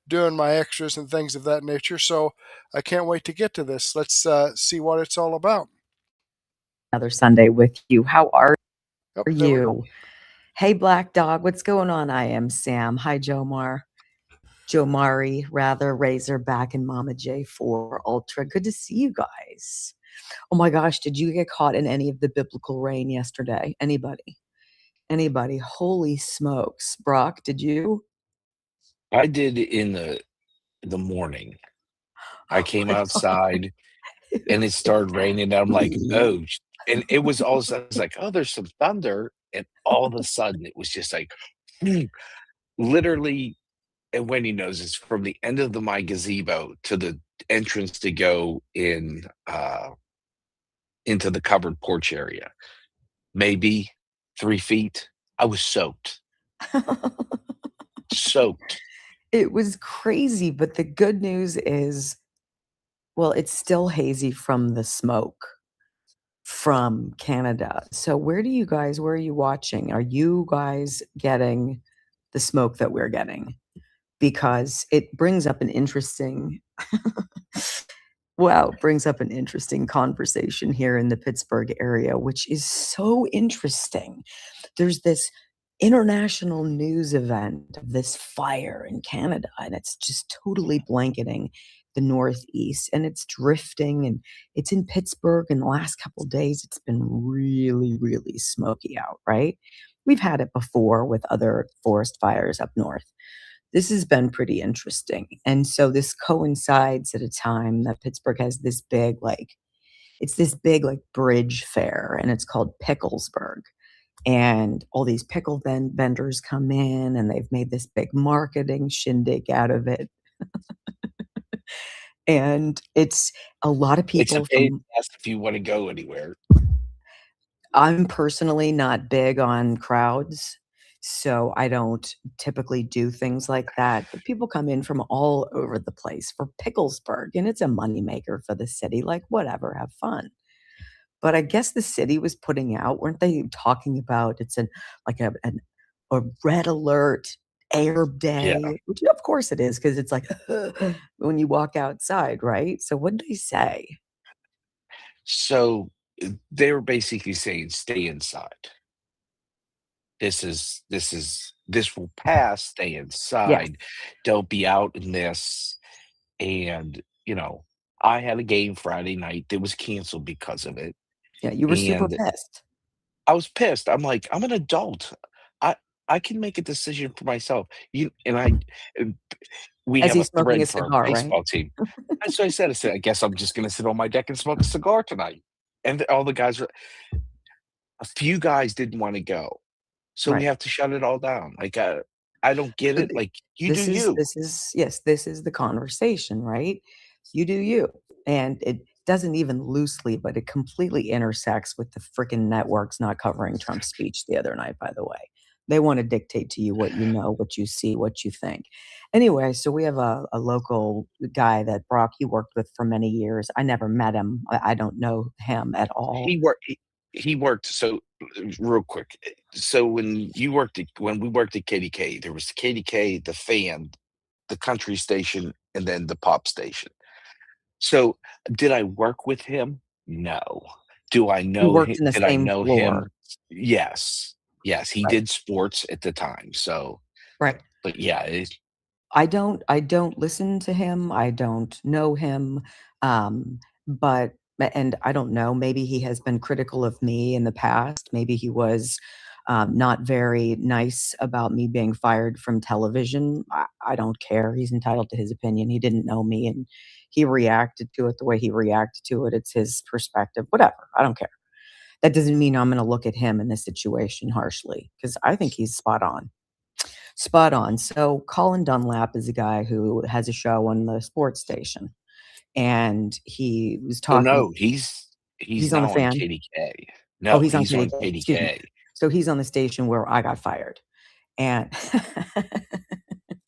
doing my extras and things of that nature. So I can't wait to get to this. Let's see what it's all about. Another Sunday with you. How are There we go. you? Hey, Black Dog, what's going on? I am Sam. Hi, Jomari, rather, Razorback, and Mama J4 Ultra. Good to see you guys. Oh my gosh, did you get caught in any of the biblical rain yesterday? Anybody? Holy smokes. Brock, did you? I did in the morning. I came outside and it started raining. And I'm like, oh, and it was all of a sudden, it's like, oh, there's some thunder. And all of a sudden it was just like, literally, and Wendy knows this, from the end of my gazebo to the entrance to go in into the covered porch area, maybe 3 feet. I was soaked. Soaked. It was crazy, but the good news is, well, it's still hazy from the smoke from Canada. So where are you watching? Are you guys getting the smoke that we're getting? Because it brings up an interesting conversation here in the Pittsburgh area, which is so interesting. There's this international news event of this fire in Canada, and it's just totally blanketing the Northeast, and it's drifting, and it's in Pittsburgh. In the last couple of days, it's been really, really smoky out, right? We've had it before with other forest fires up north. This has been pretty interesting. And so this coincides at a time that Pittsburgh has this big, bridge fair, and it's called Picklesburg. And all these pickle vendors come in, and they've made this big marketing shindig out of it. And it's a lot of people. It's a paid test if you want to go anywhere. I'm personally not big on crowds, so I don't typically do things like that. But people come in from all over the place for Picklesburg, and it's a moneymaker for the city. Like, whatever, have fun. But I guess the city was putting out, weren't they talking about it's a red alert Arab Day, Yeah. which of course it is, because it's like when you walk outside, right? So what did they say? So they were basically saying, stay inside. This will pass, stay Yes. inside. Don't be out in this. And, I had a game Friday night that was canceled because of it. Yeah, you were super And pissed. I was pissed. I'm like, I'm an adult. I I can make a decision for myself. We As have a he's smoking a thread for our cigar, right? baseball team. And so I said, I guess I'm just gonna sit on my deck and smoke a cigar tonight. And all the guys a few guys didn't want to go. So we Right. have to shut it all down. Like, I don't get So it. Like, you do you. this is the conversation, right? You do you. And it doesn't even loosely, but it completely intersects with the freaking networks not covering Trump's speech the other night, by the way. They want to dictate to you what you know, what you see, what you think. Anyway, so we have a local guy that Brock, you worked with for many years. I never met him. I don't know him at all. He worked so real quick. So when we worked at KDK, there was the KDK, the fan, the country station, and then the pop station. So did I work with him? No. Do I You know worked him? in the Did I same know floor. him? Yes. Yes, he Right. did sports at the time. So, Right. but yeah, I don't listen to him. I don't know him. But and I don't know, maybe he has been critical of me in the past. Maybe he was not very nice about me being fired from television. I don't care. He's entitled to his opinion. He didn't know me and he reacted to it the way he reacted to it. It's his perspective. Whatever. I don't care. That doesn't mean I'm going to look at him in this situation harshly because I think he's spot on. Spot on. So Colin Dunlap is a guy who has a show on the sports station, and he was oh talking. no, he's on the now on fan. KDK. Oh, No, he's on he's on KDK. Excuse me. KDK. So he's on the station where I got fired, and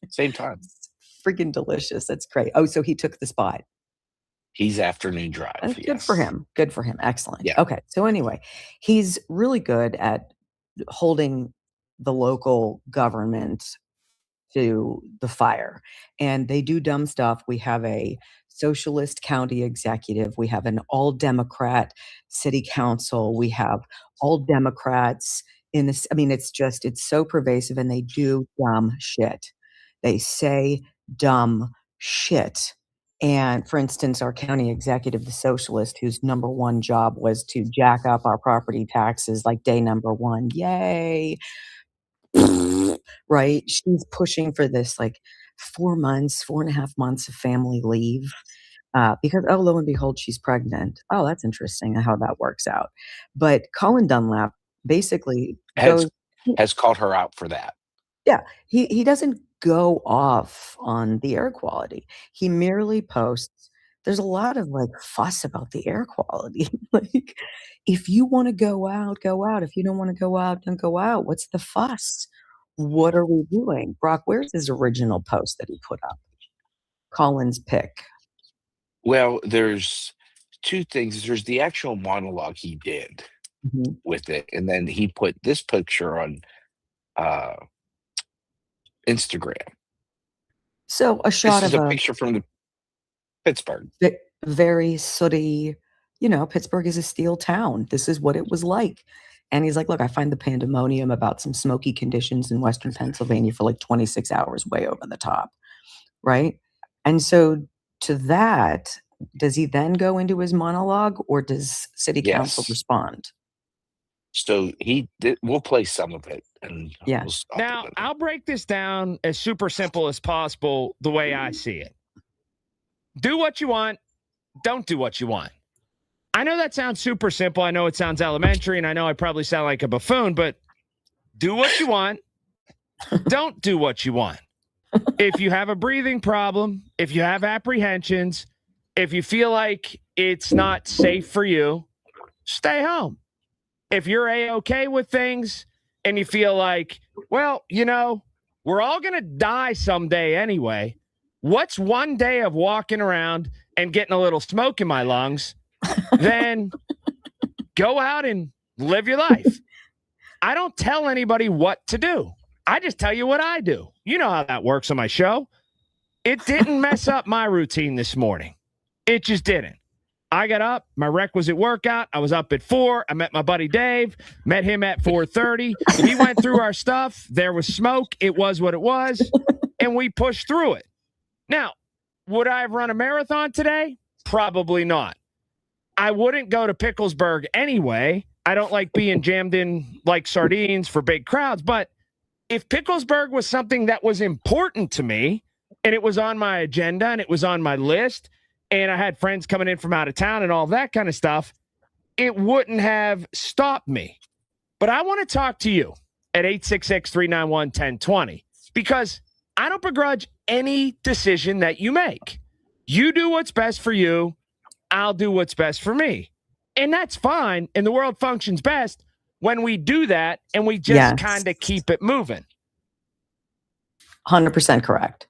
Same time. freaking delicious. That's great. Oh, so he took the spot. He's afternoon drive. Oh, good for Yes. him. Good for him. Excellent. Yeah. Okay. So anyway, he's really good at holding the local government to the fire. And they do dumb stuff. We have a socialist county executive. We have an all Democrat city council. We have all Democrats in this. I mean, it's so pervasive and they do dumb shit. They say dumb shit. And for instance, our county executive, the socialist, whose number one job was to jack up our property taxes like day number one. Yay. Right? She's pushing for this like 4.5 months of family leave because, oh, lo and behold, she's pregnant. Oh, that's interesting how that works out. But Colin Dunlap basically goes. Has called her out for that. Yeah, he doesn't go off on the air quality. He merely posts. There's a lot of like fuss about the air quality. Like, if you want to go out, go out. If you don't want to go out, don't go out. What's the fuss? What are we doing? Brock, where's his original post that he put up? Colin's pick. Well, there's two things. There's the actual monologue he did with it, and then he put this picture on Instagram. So a shot this is of a picture from the Pittsburgh. Very sooty. Pittsburgh is a steel town. This is what it was like. And he's like, look, I find the pandemonium about some smoky conditions in Western Pennsylvania for like 26 hours way over the top. Right. And so to that, does he then go into his monologue or does city council respond? So we'll play some of it. And yeah. Now, I'll break this down as super simple as possible the way I see it. Do what you want. Don't do what you want. I know that sounds super simple. I know it sounds elementary, and I know I probably sound like a buffoon, but do what you want. Don't do what you want. If you have a breathing problem, if you have apprehensions, if you feel like it's not safe for you, stay home. If you're A-okay with things and you feel like, well, we're all going to die someday anyway. What's one day of walking around and getting a little smoke in my lungs? Then go out and live your life. I don't tell anybody what to do. I just tell you what I do. You know how that works on my show. It didn't mess up my routine this morning. It just didn't. I got up, my requisite workout. I was up at 4. I met my buddy Dave, met him at 4:30. We went through our stuff. There was smoke. It was what it was. And we pushed through it. Now, would I have run a marathon today? Probably not. I wouldn't go to Picklesburg anyway. I don't like being jammed in like sardines for big crowds. But if Picklesburg was something that was important to me and it was on my agenda and it was on my list and I had friends coming in from out of town and all that kind of stuff, it wouldn't have stopped me. But I want to talk to you at 866-391-1020 because I don't begrudge any decision that you make. You do what's best for you. I'll do what's best for me. And that's fine. And the world functions best when we do that and we just kind of keep it moving. 100% correct.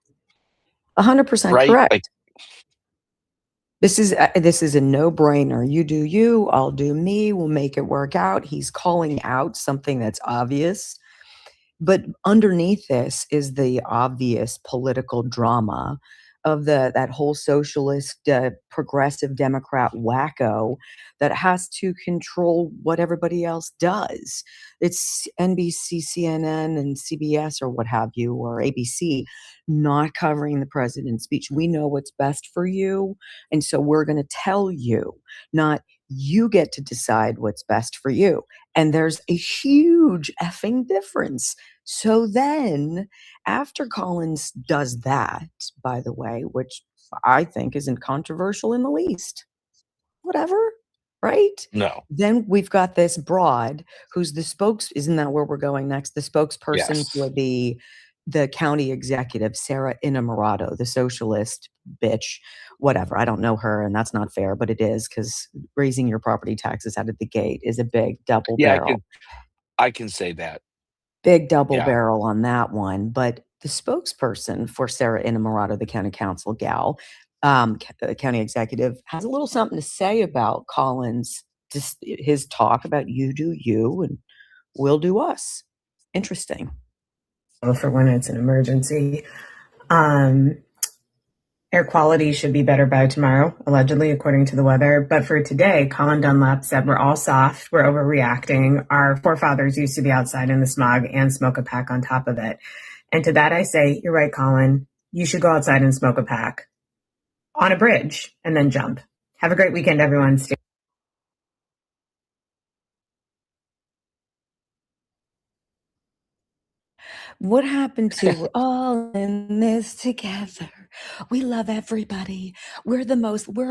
100% correct. Like, this is a no-brainer. You do you, I'll do me. We'll make it work out. He's calling out something that's obvious. But underneath this is the obvious political drama of that whole socialist, progressive Democrat wacko that has to control what everybody else does. It's NBC, CNN, and CBS or what have you, or ABC, not covering the president's speech. We know what's best for you, and so we're going to tell you, not you get to decide what's best for you. And there's a huge effing difference. So then, after Collins does that, by the way, which I think isn't controversial in the least, whatever, right? No. Then we've got this broad who's the isn't that where we're going next? The spokesperson for the county executive, Sarah Innamorato, the socialist bitch, whatever. I don't know her, and that's not fair, but it is because raising your property taxes out of the gate is a big double barrel. I can say that. Big double barrel on that one. But the spokesperson for Sarah Innamorato, the county council gal, county executive, has a little something to say about Collins, just his talk about you do you and we'll do us. Interesting. For when it's an emergency. Air quality should be better by tomorrow, allegedly, according to the weather. But for today, Colin Dunlap said we're all soft, we're overreacting. Our forefathers used to be outside in the smog and smoke a pack on top of it. And to that I say, you're right, Colin. You should go outside and smoke a pack on a bridge and then jump. Have a great weekend, everyone. What happened to we're all in this together? We love everybody. We're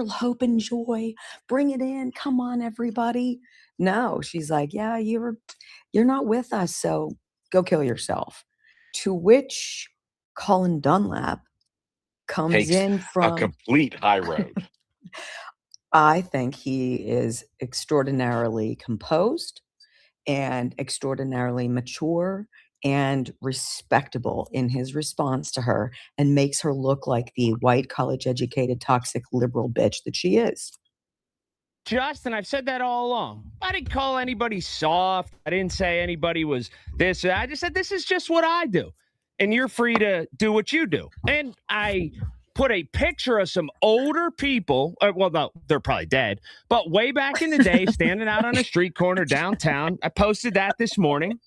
hope and joy. Bring it in. Come on, everybody. No, she's like, yeah, you're not with us, so go kill yourself. To which Colin Dunlap comes Takes in from a complete high road. I think he is extraordinarily composed and extraordinarily mature and respectable in his response to her and makes her look like the white college-educated toxic liberal bitch that she is. Justin, I've said that all along. I didn't call anybody soft. I didn't say anybody was this. I just said this is just what I do. And you're free to do what you do. And I put a picture of some older people. Well, no, they're probably dead. But way back in the day, standing out on a street corner downtown. I posted that this morning.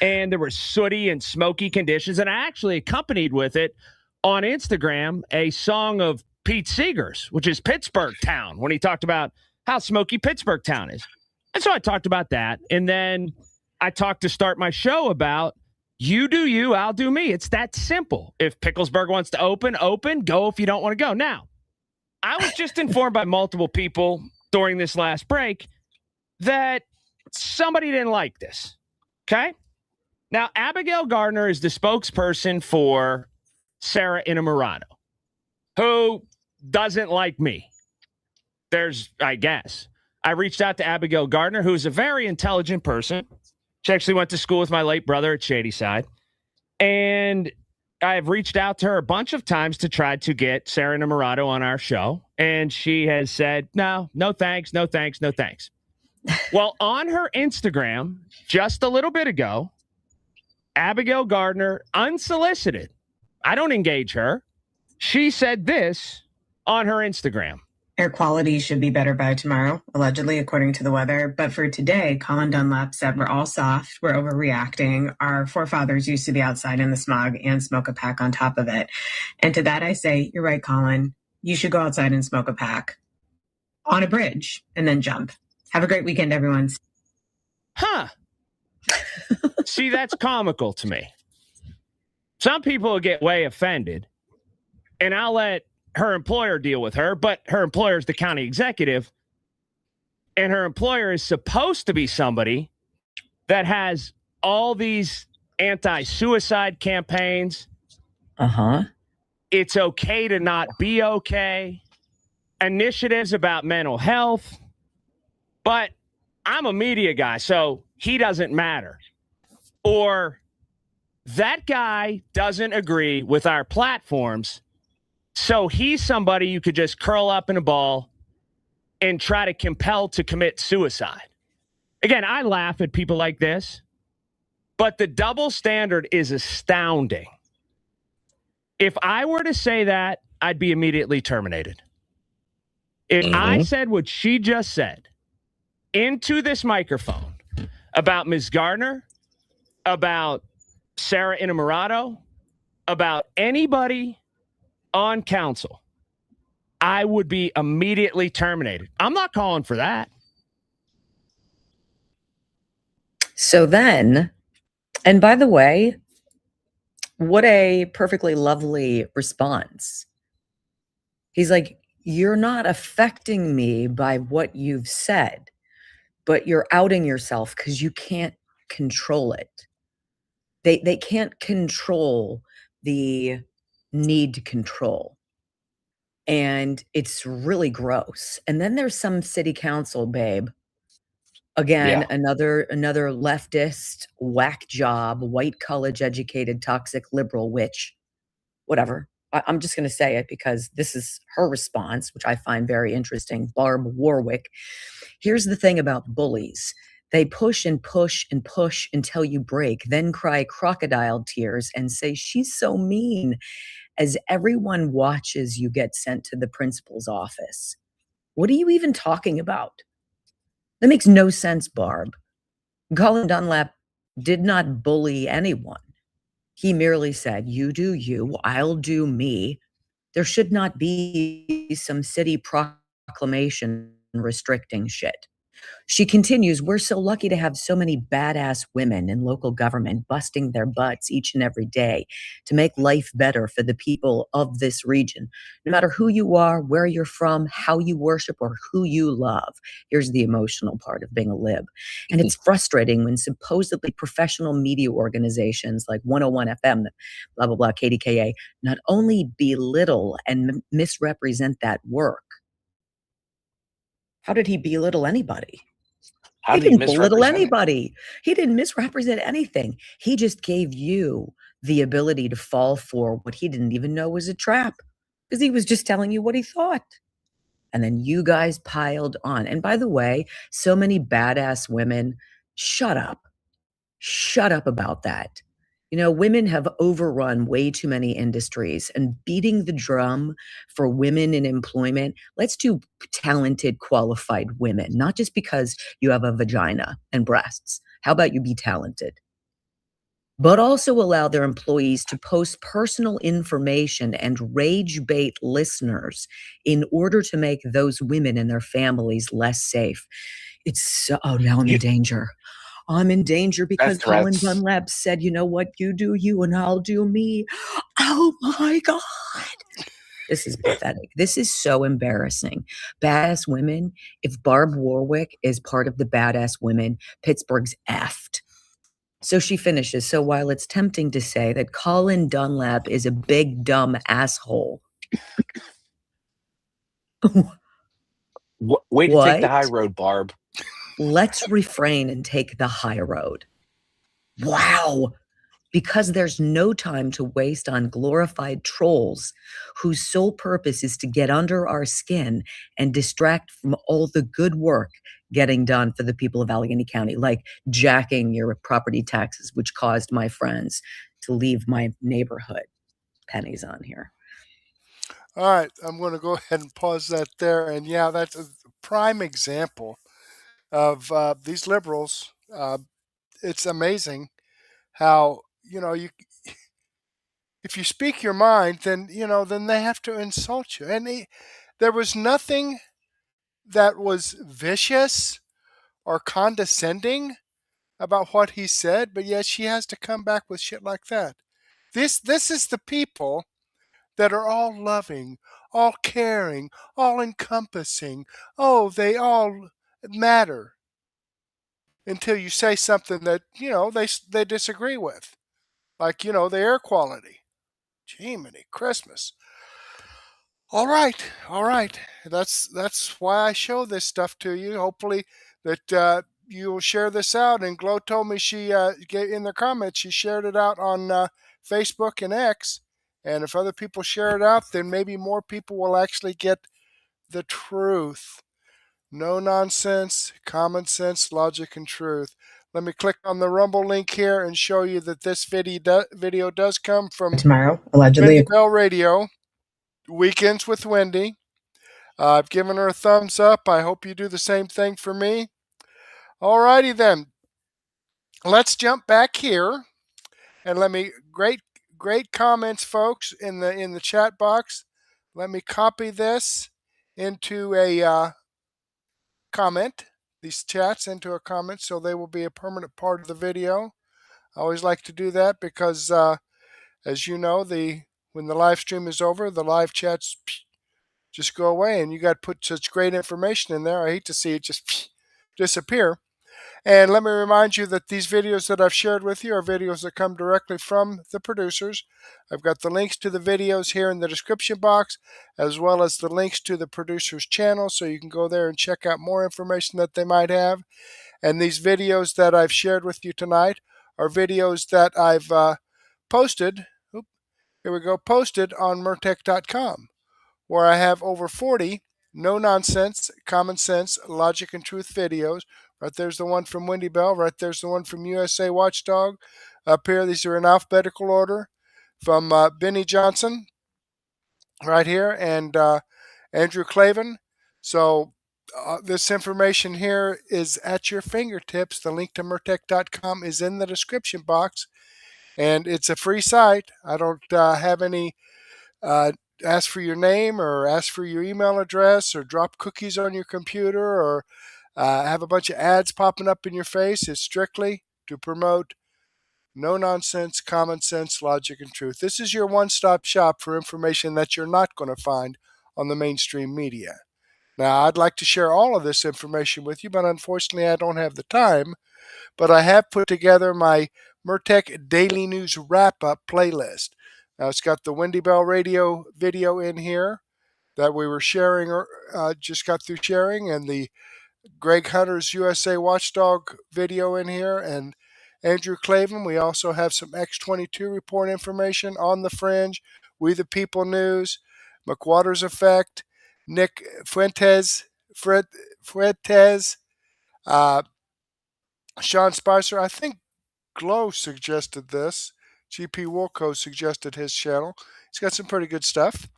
And there were sooty and smoky conditions. And I actually accompanied with it on Instagram a song of Pete Seeger's, which is Pittsburgh Town, when he talked about how smoky Pittsburgh Town is. And so I talked about that. And then I talked to start my show about you do you, I'll do me. It's that simple. If Picklesburg wants to open, go. If you don't want to go. Now, I was just informed by multiple people during this last break that somebody didn't like this. Okay? Now, Abigail Gardner is the spokesperson for Sarah Innamorato, who doesn't like me. I guess. I reached out to Abigail Gardner, who's a very intelligent person. She actually went to school with my late brother at Shadyside. And I've reached out to her a bunch of times to try to get Sarah Innamorato on our show. And she has said, no thanks, no thanks, no thanks. Well, on her Instagram, just a little bit ago, Abigail Gardner, unsolicited, I don't engage her. She said this on her Instagram. Air quality should be better by tomorrow, allegedly, according to the weather. But for today, Colin Dunlap said we're all soft, we're overreacting. Our forefathers used to be outside in the smog and smoke a pack on top of it. And to that I say, you're right, Colin. You should go outside and smoke a pack on a bridge and then jump. Have a great weekend, everyone. Huh. See, that's comical to me. Some people get way offended, and I'll let her employer deal with her, but her employer is the county executive, and her employer is supposed to be somebody that has all these anti-suicide campaigns. It's okay to not be okay. Initiatives about mental health. But I'm a media guy, so he doesn't matter. Or that guy doesn't agree with our platforms, so he's somebody you could just curl up in a ball and try to compel to commit suicide. Again, I laugh at people like this, but the double standard is astounding. If I were to say that, I'd be immediately terminated. If I said what she just said into this microphone about Ms. Gardner, about Sarah Innamorato, about anybody on council, I would be immediately terminated. I'm not calling for that. So then, and by the way, what a perfectly lovely response. He's like, you're not affecting me by what you've said, but you're outing yourself because you can't control it. They can't control the need to control. And it's really gross. And then there's some city council babe. Again, another leftist, whack job, white college educated, toxic liberal witch, whatever. I'm just going to say it because this is her response, which I find very interesting. Barb Warwick. Here's the thing about bullies. They push and push and push until you break, then cry crocodile tears and say, she's so mean, as everyone watches you get sent to the principal's office. What are you even talking about? That makes no sense, Barb. Colin Dunlap did not bully anyone. He merely said, you do you, I'll do me. There should not be some city proclamation restricting shit. She continues, we're so lucky to have so many badass women in local government busting their butts each and every day to make life better for the people of this region. No matter who you are, where you're from, how you worship, or who you love. Here's the emotional part of being a lib. And it's frustrating when supposedly professional media organizations like 101 FM, blah, blah, blah, KDKA, not only belittle and misrepresent that work. How did he belittle anybody? He didn't belittle anybody. He didn't misrepresent anything. He just gave you the ability to fall for what he didn't even know was a trap because he was just telling you what he thought. And then you guys piled on. And by the way, so many badass women, shut up. Shut up about that. You know, women have overrun way too many industries, and beating the drum for women in employment, let's do talented, qualified women, not just because you have a vagina and breasts. How about you be talented? But also allow their employees to post personal information and rage bait listeners in order to make those women and their families less safe. It's so, oh, now I'm in danger. I'm in danger because Colin Dunlap said, you know what, you do you and I'll do me. Oh my God. This is pathetic. This is so embarrassing. Badass women, if Barb Warwick is part of the badass women, Pittsburgh's effed. So she finishes. So while it's tempting to say that Colin Dunlap is a big, dumb asshole. Way to take the high road, Barb. Let's refrain and take the high road. Wow. Because there's no time to waste on glorified trolls whose sole purpose is to get under our skin and distract from all the good work getting done for the people of Allegheny County, like jacking your property taxes, which caused my friends to leave my neighborhood. Pennies on here. All right, I'm going to go ahead and pause that there. And yeah, that's a prime example of these liberals. It's amazing how, if you speak your mind, then then they have to insult you. And there was nothing that was vicious or condescending about what he said, but yet she has to come back with shit like that. This is the people that are all loving, all caring, all encompassing. Oh, they all matter until you say something that they disagree with, like the air quality. Jiminy Christmas! All right, all right. That's why I show this stuff to you. Hopefully that you'll share this out. And Glow told me she in the comments she shared it out on Facebook and X. And if other people share it out, then maybe more people will actually get the truth. No nonsense, common sense, logic, and truth. Let me click on the Rumble link here and show you that this video does come from Tomorrow, allegedly. Wendy Bell Radio, Weekends with Wendy. I've given her a thumbs up. I hope you do the same thing for me. Alrighty then. Let's jump back here and great comments, folks, in the chat box. Let me copy this into a comment. These chats into a comment, so they will be a permanent part of the video. I always like to do that because, as you know, when the live stream is over, the live chats just go away, and you got to put such great information in there. I hate to see it just disappear. And let me remind you that these videos that I've shared with you are videos that come directly from the producers. I've got the links to the videos here in the description box, as well as the links to the producers' channel, so you can go there and check out more information that they might have. And these videos that I've shared with you tonight are videos that I've posted. Posted on Murtech.com, where I have over 40 no-nonsense, common sense, logic, and truth videos. Right there's the one from Wendy Bell. Right there's the one from USA Watchdog. Up here, these are in alphabetical order. From Benny Johnson, right here, and Andrew Klavan. So this information here is at your fingertips. The link to Murtech.com is in the description box, and it's a free site. I don't have any ask for your name or ask for your email address or drop cookies on your computer or have a bunch of ads popping up in your face. It's strictly to promote no nonsense, common sense, logic, and truth. This is your one-stop shop for information that you're not going to find on the mainstream media. Now, I'd like to share all of this information with you, but unfortunately I don't have the time. But I have put together my Murtech Daily News Wrap-Up playlist. Now, it's got the Wendy Bell Radio video in here that we were sharing, just got through sharing, and the Greg Hunter's USA Watchdog video in here, and Andrew Klavan. We also have some X22 report information, On the Fringe, We the People News, McWater's Effect, Nick Fuentes, Sean Spicer. I think Glow suggested this. GP Wilco suggested his channel. He's got some pretty good stuff.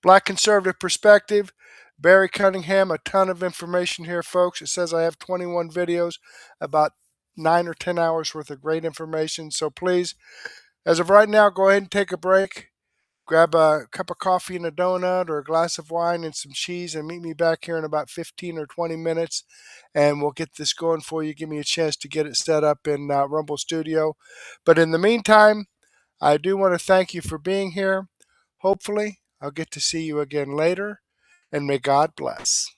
Black Conservative Perspective, Barry Cunningham, a ton of information here, folks. It says I have 21 videos, about 9 or 10 hours worth of great information. So please, as of right now, go ahead and take a break. Grab a cup of coffee and a donut or a glass of wine and some cheese and meet me back here in about 15 or 20 minutes, and we'll get this going for you. Give me a chance to get it set up in Rumble Studio. But in the meantime, I do want to thank you for being here. Hopefully, I'll get to see you again later, and may God bless.